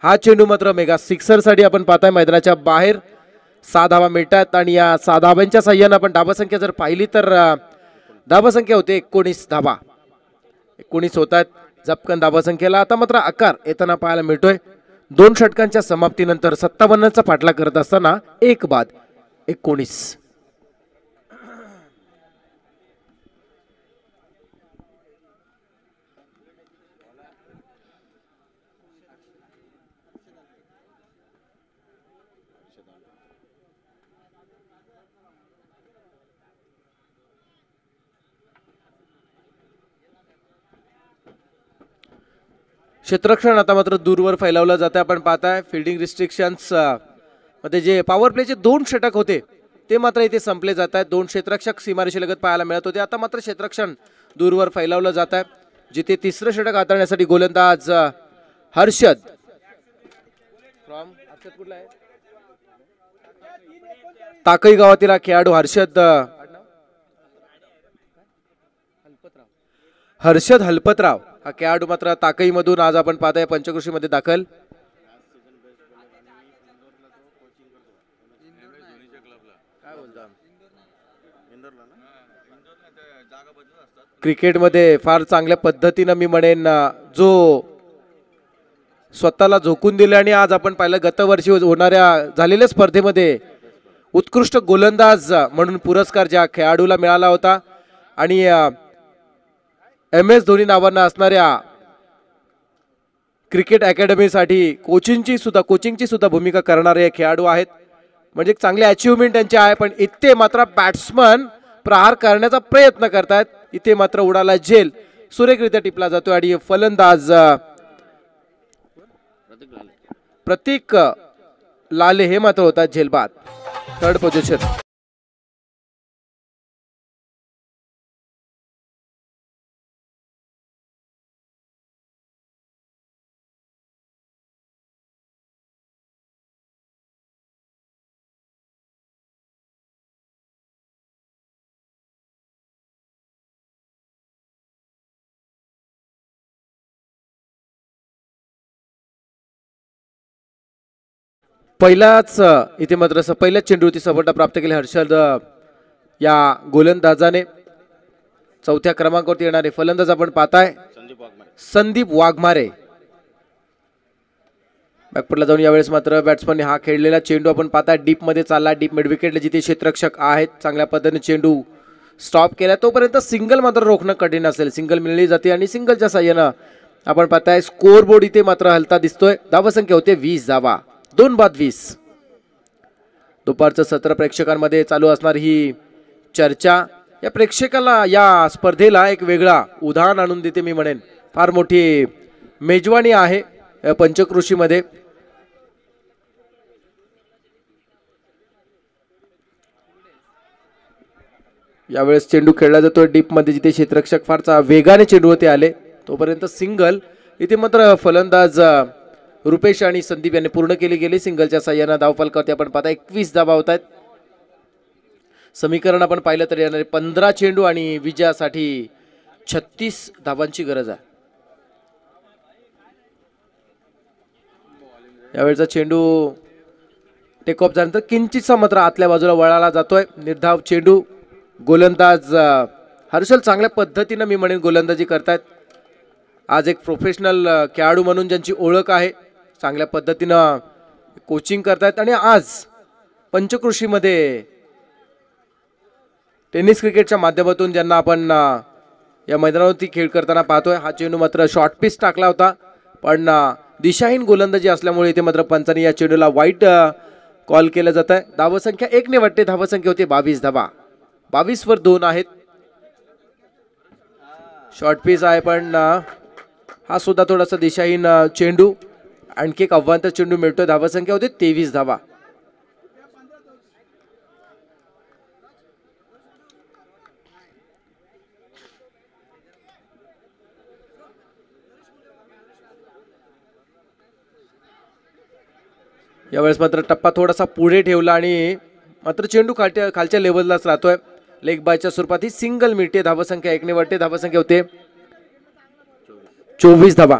हा चेंडू मात्र मेगा सिक्सर साठी आपण पाहताय मैदानाच्या बाहेर 6 धावा मिळतात. आणि या 6 धावांच्या साह्यानं आपण धावसंख्या जर पाहिली तर धावसंख्या होते 19 धावा. 19 होतात झपकन धावसंख्येला. आता मात्र आकार येताना पाहायला मिळतोय. 2 षटकांच्या समाप्तीनंतर 57चा पाठलाग करत असताना 1 बाद 19. क्षेत्ररक्षण आता मात्र दूरवर फैलावलं जातं. आपण पाहताय फिल्डिंग रिस्ट्रिक्शन्स मध्ये जे पॉवर प्लेचे 2 षटक होते ते मात्र इथे संपले जात आहेत. 2 क्षेत्ररक्षक सीमारेषेलगत पाहायला मिळत होते. आता मात्र क्षेत्ररक्षण दूरवर फैलावलं जात आहे. जिथे तिसरं षटक हाताळण्यासाठी गोलंदाज हर्षद ताकई गावातील हा खेळाडू हर्षद हलपतराव हा खेळाडू मात्र ताकई मधून आज आपण पाहताय पंचकृषी मध्ये दाखल. क्रिकेटमध्ये फार चांगल्या पद्धतीनं मी म्हणेन जो स्वतःला झोकून दिले आणि आज आपण पाहिलं गतवर्षी होणाऱ्या झालेल्या स्पर्धेमध्ये उत्कृष्ट गोलंदाज म्हणून पुरस्कार ज्या खेळाडूला मिळाला होता आणि MS धोनी नावानं असणाऱ्या क्रिकेट अकॅडमीसाठी कोचिंगची सुद्धा भूमिका करणारे खेळाडू आहेत. म्हणजे चांगले अचिव्हमेंट त्यांचे आहे. पण इथे मात्र बॅट्समन प्रहार करण्याचा प्रयत्न करतायत. इथे मात्र उडाला झेल सुरेखरित्या टिपला जातो आणि फलंदाज प्रतीक लाले हे मात्र होतात झेलबाद. 3rd position. पहिल्याच चेंडूवरती सफलता प्राप्त केली हर्षद या गोलंदाजाने. 4थ्या क्रमांकावरती येणारे फलंदाज आपण पाहताय संदीप वाघमारे. बॅकफुटला जाऊन यावेळेस मात्र बॅट्समनने हा खेळलेला चेंडू आपण पाहता डीप मध्ये चालला. डीप मिड विकेटला जिथे क्षेत्ररक्षक आहेत चांगल्या पद्धतीने चेंडू स्टॉप केला. तोपर्यंत सिंगल मात्र रोखणं कठीण असेल. सिंगल मिळली जाते आणि सिंगलच्या साह्यानं आपण पाहताय स्कोर बोर्ड इथे मात्र हलता दिसतोय. धावसंख्या होते 20 धावा. 2 बाद 20. दुपारचं सत्र प्रेक्षकांमध्ये चालू असणार ही चर्चा या प्रेक्षकाला या स्पर्धेला एक वेगळा उदाहरण आणून देते मी म्हणेन. फार मोठी मेजवानी आहे पंचक्रोशीमध्ये. यावेळेस चेंडू खेळला जातोय डीप मध्ये जिथे क्षेत्ररक्षक फारचा वेगाने चेंडूवरती आले. तोपर्यंत सिंगल इथे मात्र फलंदाज रुपेश आणि संदीप यांनी पूर्ण केली गेली. सिंगलच्या साह्यानं धावफलकावरती आपण पाहता 21 धावा होत आहेत. समीकरण आपण पाहिलं तर येणारे 15 चेंडू आणि विजयासाठी 36 धावांची गरज आहे. यावेळेचा चेंडू टेक ऑफ झाल्यानंतर किंचितसा मात्र आतल्या बाजूला वळाला जातोय. निर्धाव चेंडू. गोलंदाज हर्षल चांगल्या पद्धतीनं मी म्हणेन गोलंदाजी करतायत. आज एक प्रोफेशनल खेळाडू म्हणून ज्यांची ओळख आहे चांगल्या पद्धतीनं कोचिंग करतायत आणि आज पंचक्रोशीमध्ये टेनिस क्रिकेटच्या माध्यमातून ज्यांना आपण या मैदानावरती खेळ करताना पाहतोय. हा चेंडू मात्र शॉर्ट पिच टाकला होता पण दिशाहीन गोलंदाजी असल्यामुळे इथे मात्र पंचांनी या चेंडूला वाईट कॉल केलं जात आहे. धावसंख्या 1 ने वाटते. धावसंख्या होती 22 धावा. 22 वर 2 आहेत. शॉर्ट पिच आहे पण हा सुद्धा थोडासा दिशाहीन चेंडू. आणखी एक अव्वंतर चेंडू मिळतोय. धावसंख्या होती 23 धावा. यावेळेस मात्र टप्पा थोडासा पुढे ठेवला आणि मात्र चेंडू खालच्या लेवललाच राहतोय. लेग बायच्या स्वरूपात ही सिंगल मिळते. धावसंख्या 1 ने वाटते. धावसंख्या होते 24 धावा.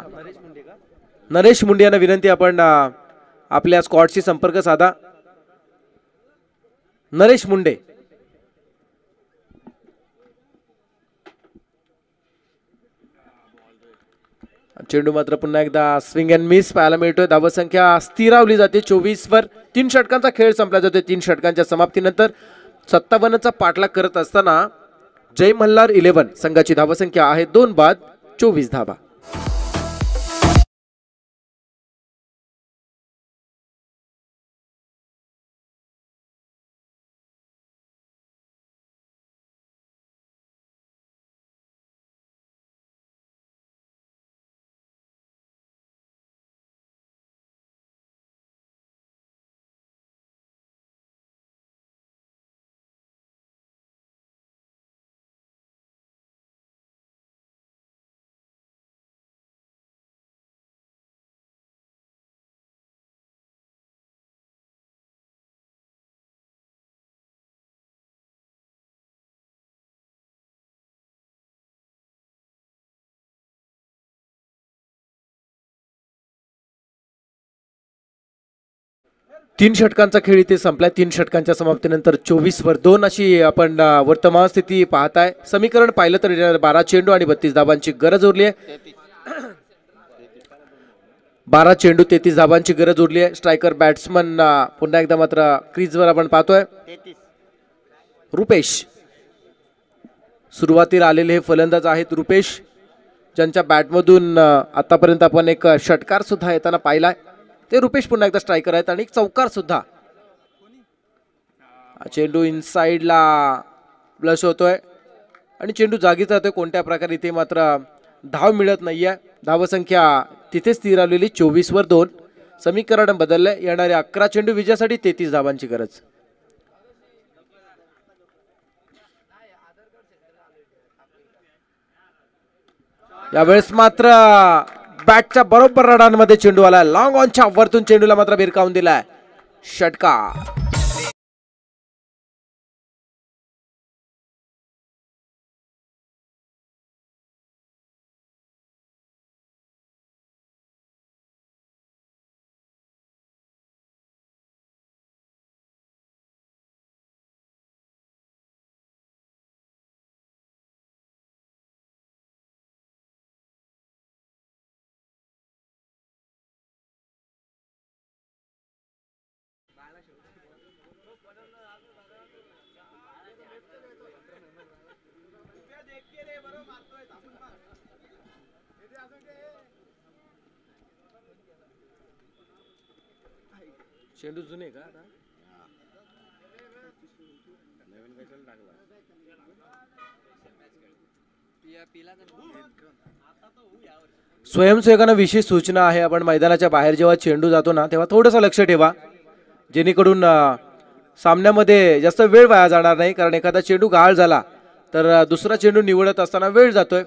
नरेश मुंडे यांना विनंती आपण आपल्या स्क्वॉडशी संपर्क साधा. नरेश मुंडे. चेंडू मात्र पुन्हा एकदा स्विंग अँड मिस पाहायला मिळतोय. धावसंख्या स्थिरावली जाते 24 वर. 3 षटकांचा खेळ संपला जातोय. 3 षटकांच्या समाप्तीनंतर 57चा पाठलाग करत असताना जय मल्हार 11 संघाची धावसंख्या आहे 2 बाद 24 धावा. तीन षटकांचा खेळ इथे संपलाय. 3 षटकांच्या समाप्तीनंतर 24 वर 2 अशी आपण वर्तमान स्थिती पाहताय. समीकरण पाहिलं तर 12 चेंडू आणि 32 धावांची गरज उरली आहे. 12 चेंडू 33 धावांची गरज उरली आहे. स्ट्रायकर बॅट्समन पुन्हा एकदा मात्र क्रीजवर आपण पाहतोय. रुपेश सुरुवातीला आलेले हे फलंदाज आहेत. रुपेश ज्यांच्या बॅटमधून आतापर्यंत आपण एक षटकार सुद्धा येताना पाहिलाय ते रुपेश पुन्हा एकदा स्ट्रायकर आहेत आणि एक चौकार सुद्धा. चेंडू इनसाइडला ब्लश होतोय आणि चेंडू जागीच राहतोय. कोणत्या प्रकारे इथे मात्र धाव मिळत नाहीये. धावसंख्या तिथे स्थिर आलेली 24 वर 2. समीकरण बदललंय. येणारे 11 चेंडू विजयासाठी 33 धावांची गरज. यावेळेस मात्र बॅटच्या बरोबर रडांमध्ये चेंडू आला. लॉंग ऑनच्या वरतून चेंडूला मात्र भिरकावून दिलाय. षटकार. चेंडू जुने का स्वयंसेवकांना विशेष सूचना आहे, आपण मैदानाच्या बाहेर जेव्हा चेंडू जातो ना तेव्हा थोडंसं लक्ष ठेवा, जेणेकरून सामन्यामध्ये जास्त वेळ वाया जाणार नाही. कारण एखादा चेंडू गहाळ झाला तर दुसरा चेंडू निवडत असताना वेळ जातोय.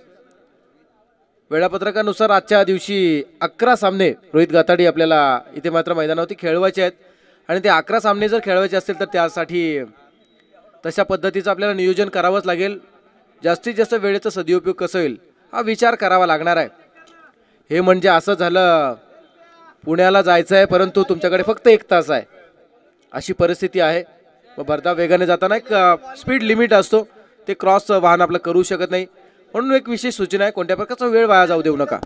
वेळापत्रकानुसार आजच्या दिवशी 11 सामने रोहित गाताडी आपल्याला इथे मात्र मैदानावरती खेळवायचे आहेत आणि ते 11 सामने जर खेळवायचे असतील तर त्यासाठी तशा पद्धतीचं आपल्याला नियोजन करावंच लागेल. जास्तीत जास्त वेळेचा सदुपयोग कसं होईल हा विचार करावा लागणार आहे. हे म्हणजे असं झालं पुण्याला जायचं आहे परंतु तुमच्याकडे फक्त 1 तास आहे अशी परिस्थिती आहे. मग भरधाव वेगाने जाताना एक स्पीड लिमिट असतो, ते क्रॉस वाहन आपलं करू शकत नाही. म्हणून एक विशेष सूचना आहे, कोणत्या प्रकारचा वेळ वाया जाऊ देऊ नका.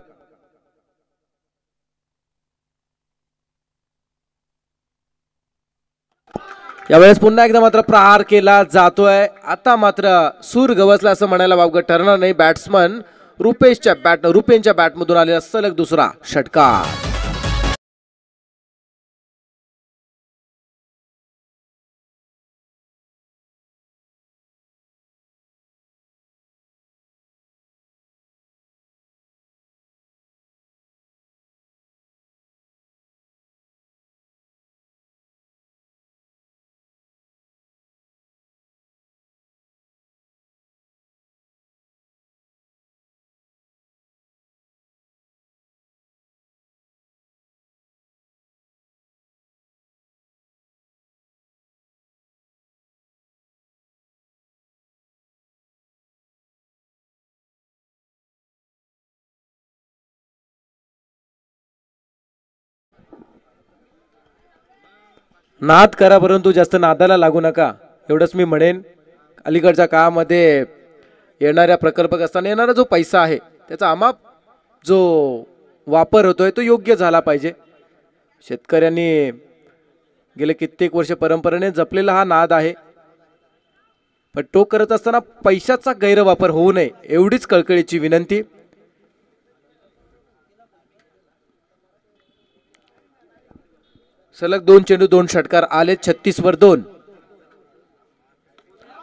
यावेळेस पुन्हा एकदा मात्र प्रहार केला जातोय. आता मात्र सूर गवसला असं म्हणायला वावगं ठरणार नाही. बॅट्समन रुपेनच्या बॅटमधून आलेला सलग दुसरा षटकार. नाद करा परंतु जास्त नादाला लागू नका, एवढंच मी म्हणेन. अलीकडच्या काळामध्ये येणाऱ्या प्रकल्प असताना येणारा जो पैसा आहे त्याचा अमाप जो वापर होतोय तो योग्य झाला पाहिजे. शेतकऱ्यांनी गेले कित्येक वर्ष परंपरेने जपलेला हा नाद आहे, पण तो करत असताना पैशाचा गैरवापर होऊ नये एवढीच कळकळीची विनंती. सलग 2 चेंडू 2 षटकार आले. 36 वर 2.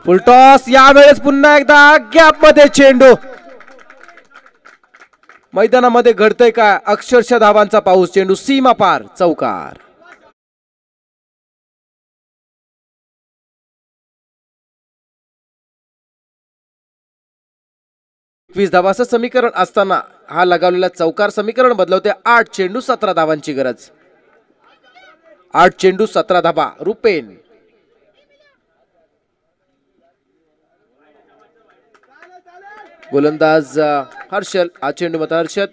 फुलटॉस. यावेळेस पुन्हा एकदा गॅप मध्ये चेंडू. मैदानामध्ये घडतंय काय, अक्षरशः धावांचा पाऊस. चेंडू सीमा पार, चौकार. धावाचं समीकरण असताना हा लगावलेला चौकार समीकरण बदलवते. 8 चेंडू 17 धावांची गरज. 8 चेंडू 17 धाबा. रुपेन गोलंदाज हर्षल. हा चेंडू मत हर्षद.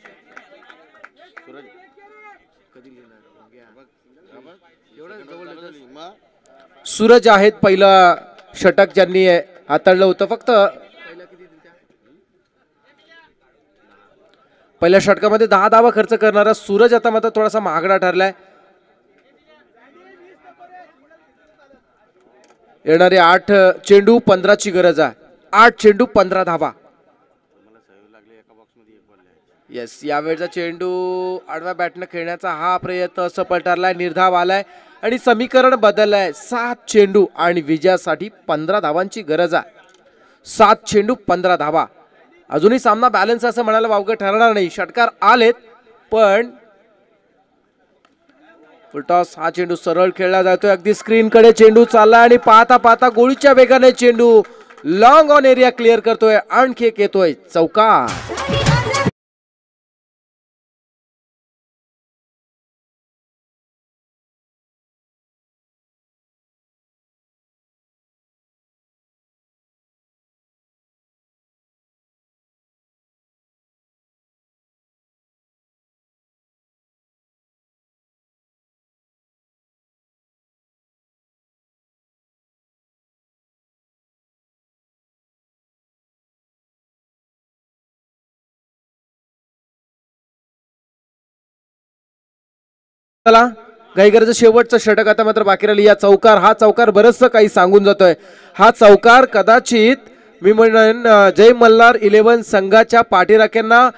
सूरज आहेत पहिलं षटक ज्यांनी हाताळलं होतं. फक्त पहिल्या षटकामध्ये 10 धावा खर्च करणारा सूरज आता मात्र थोडासा महागडा ठरलाय. येणारे 8 चेंडू 15 ची गरज आहे. 8 चेंडू 15 धावा. येस, यावेळचा चेंडू आडव्या बॅटनं खेळण्याचा हा प्रयत्न सफल ठरलाय. निर्धाव आलाय आणि समीकरण बदललंय. 7 चेंडू आणि विजयासाठी 15 धावांची गरज आहे. 7 चेंडू 15 धावा. अजूनही सामना बॅलन्स असं म्हणायला वावगं ठरणार नाही. षटकार आलेत पण फुलटॉस. हा चेंडू सरळ खेळला जातोय. अगदी स्क्रीन कडे चेंडू चालला आणि पाहता पाहता गोळीच्या वेगाने चेंडू लॉंग ऑन एरिया क्लिअर करतोय. आणखी एक येतोय, चौकार. चला, गाईगरचं शेवटचं षटक आता मात्र बाकी राहिली. या चौकार, हा चौकार बरचसं काही सांगून जातोय. हा चौकार कदाचित मी म्हणेन जय मल्हार 11 संघाच्या पाठीराख्यांना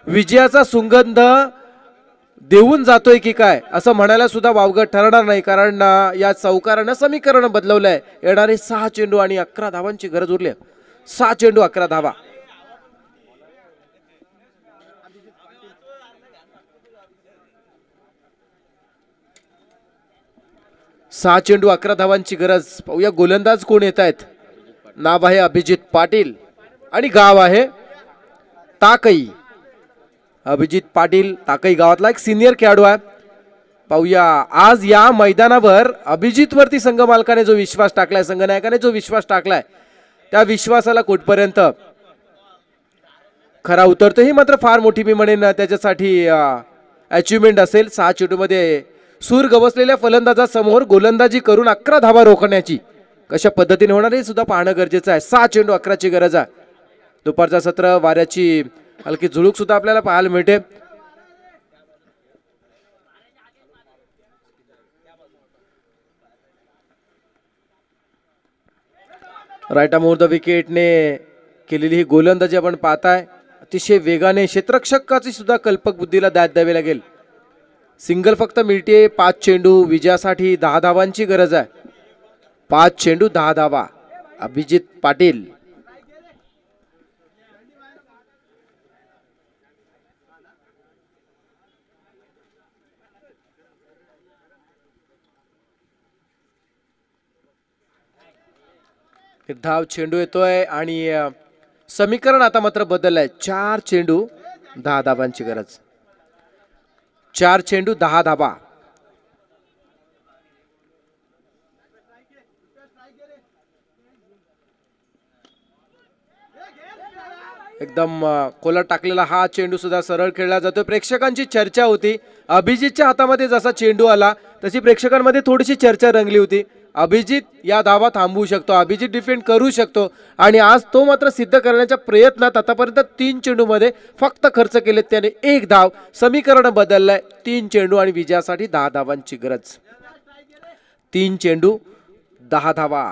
विजयाचा सुगंध देऊन जातोय की काय असं म्हणायला सुद्धा वावगं ठरणार नाही, कारण या चौकारानं समीकरण बदलवलंय. येणारे 6 चेंडू आणि 11 धावांची गरज उरली. 6 चेंडू 11 धावा. 6 चेंडू 11 धावांची गरज. पाहूया गोलंदाज कोण येत आहेत. नाव आहे अभिजित पाटील आणि गाव आहे ताकई. अभिजित पाटील ताकई गावातला एक सिनियर खेळाडू आहे. पाहूया आज या मैदानावर अभिजित वरती संघ मालकाने जो विश्वास टाकलाय, संघनायकाने जो विश्वास टाकलाय, त्या विश्वासाला कुठपर्यंत खरा उतरतो ही मात्र फार मोठी मी म्हणेन त्याच्यासाठी अचिव्हमेंट असेल. 6 चेंडू मध्ये सूर गवसलेल्या फलंदाजासमोर गोलंदाजी करून 11 धावा रोखण्याची कशा पद्धतीने होणार हे सुद्धा पाहणं गरजेचं आहे. 6 चेंडू 11ची गरज आहे. दुपारचा सत्र वाऱ्याची हलकी झुळूक सुद्धा आपल्याला पाहायला मिळते. राईट आर्म ओव्हर द विकेटने केलेली ही गोलंदाजी आपण पाहताय. अतिशय वेगाने क्षेत्ररक्षकाची सुद्धा कल्पक बुद्धीला दाद द्यावी लागेल. सिंगल फक्त मिळते. 5 चेंडू विजयासाठी 10 धावांची गरज आहे. 5 चेंडू 10 धावा. अभिजित पाटील धाव चेंडू येतोय आणि समीकरण आता मात्र बदललंय. 4 चेंडू 10 धावांची गरज. 4 चेंडू 10 धावा. एकदम कोलट टाकलेला हा चेंडू सुद्धा सरळ खेळला जातो. प्रेक्षकांची चर्चा होती. अभिजितच्या हातामध्ये जसा चेंडू आला तशी प्रेक्षकांमध्ये थोडीशी चर्चा रंगली होती. अभिजित या धावा थांबवू शकतो, अभिजित डिफेंड करू शकतो आणि आज तो मात्र सिद्ध करण्याच्या प्रयत्नात आतापर्यंत 3 चेंडू मध्ये फक्त खर्च केले त्याने 1 धाव. समीकरण बदललंय. 3 चेंडू आणि विजयासाठी 10 धावांची गरज. 3 चेंडू 10 धावा.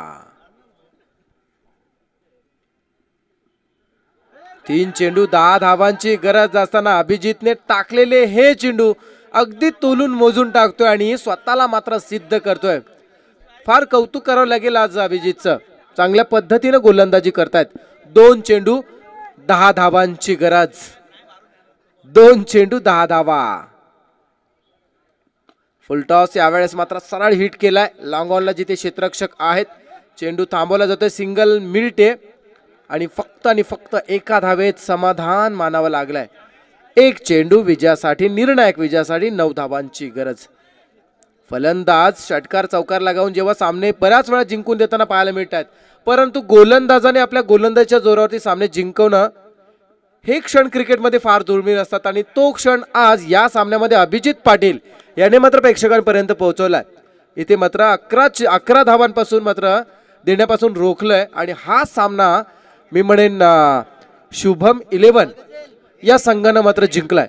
3 चेंडू 10 धावांची गरज असताना अभिजितने टाकलेले हे चेंडू अगदी तोलून मोजून टाकतोय आणि स्वतःला मात्र सिद्ध करतोय. फार कौतुक करावं लागेल आज अभिजितचं. चांगल्या पद्धतीने गोलंदाजी करतायत. 2 चेंडू 10 धावांची गरज. 2 चेंडू 10 धावा. फुलटॉस यावेळेस मात्र सरळ हिट केलाय. लॉंग ऑनला जिथे क्षेत्ररक्षक आहेत चेंडू थांबवला जातोय. सिंगल मिळते आणि फक्त एका धावेत समाधान मानावं लागलंय. 1 चेंडू विजयासाठी, निर्णायक विजयासाठी 9 धावांची गरज. फलंदाज षटकार चौकार लगावून जेव्हा सामने बऱ्याच वेळा जिंकून देताना पाहायला मिळतात, परंतु गोलंदाजाने आपल्या गोलंदाजीच्या जोरावरती सामने जिंकवणं हे क्षण क्रिकेटमध्ये फार दुर्मिळ असतात आणि तो क्षण आज या सामन्यामध्ये अभिजित पाटील याने मात्र प्रेक्षकांपर्यंत पोहोचवलाय. इथे मात्र 11 धावांपासून मात्र देण्यापासून रोखलंय आणि हा सामना मी म्हणेन शुभम 11 या संघानं मात्र जिंकलाय.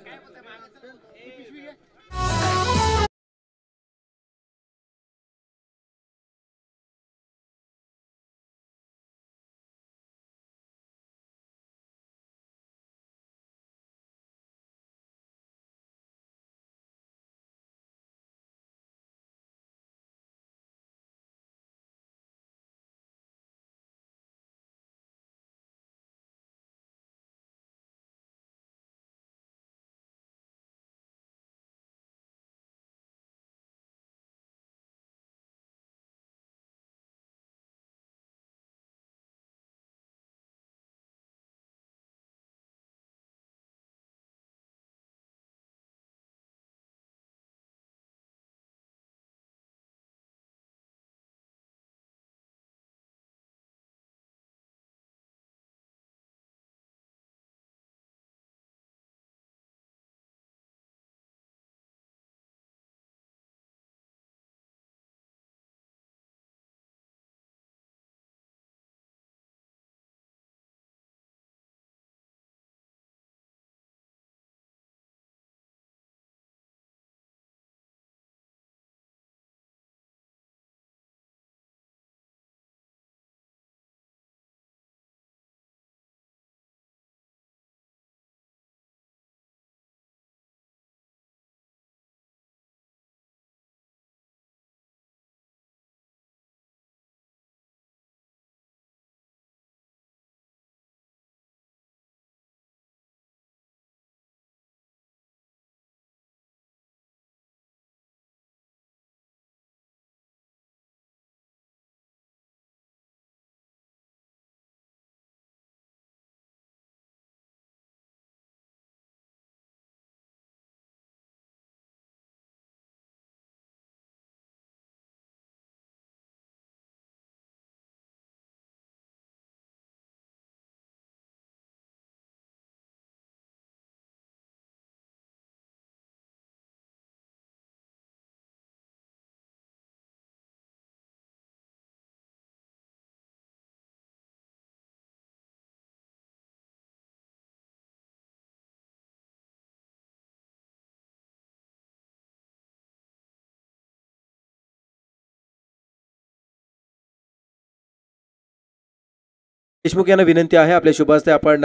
देशमुख यांना विनंती आहे आपल्या शुभ हस्ते आपण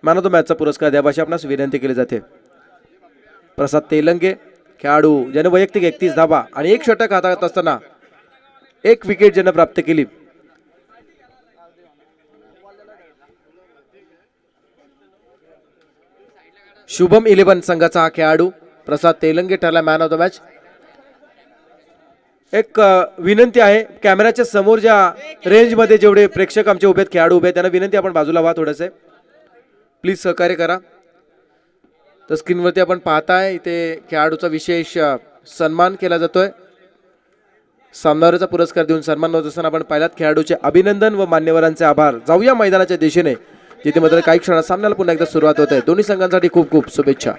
मॅन ऑफ द मॅचचा पुरस्कार द्यावा अशी आपणास विनंती केली जाते. प्रसाद तेलंगे खेळाडू ज्याने वैयक्तिक 31 धावा आणि 1 षटक हाताळत असताना 1 विकेट ज्याने प्राप्त केली. शुभम 11 संघाचा हा खेळाडू प्रसाद तेलंगे ठरला मॅन ऑफ द मॅच. एक विनंती आहे कॅमेऱ्याच्या समोर ज्या रेंजमध्ये जेवढे प्रेक्षक आमचे उभे आहेत खेळाडू उभे आहेत त्यांना विनंती आपण बाजूला व्हा थोडंसं प्लीज सहकार्य करा. तर स्क्रीनवरती आपण पाहताय इथे खेळाडूचा विशेष सन्मान केला जातोय. सामनावीराचा पुरस्कार देऊन सन्मान होत असताना आपण पाहिलात खेळाडूचे अभिनंदन व मान्यवरांचे आभार. जाऊया मैदानाच्या दिशेने जिथे मात्र काही क्षणात सामन्याला पुन्हा एकदा सुरुवात होत आहे. दोन्ही संघांसाठी खूप खूप शुभेच्छा.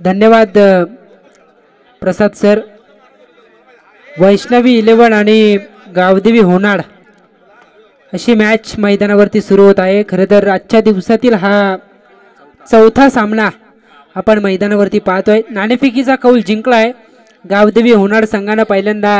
धन्यवाद प्रसाद सर. वैष्णवी 11 आणि गावदेवी होनाड अशी मॅच मैदानावरती सुरू होत आहे. खरं तर आजच्या दिवसातील हा चौथा सामना आपण मैदानावरती पाहतोय. नाणेफेकीचा कौल जिंकला आहे. गावदेवी होनाड संघानं पहिल्यांदा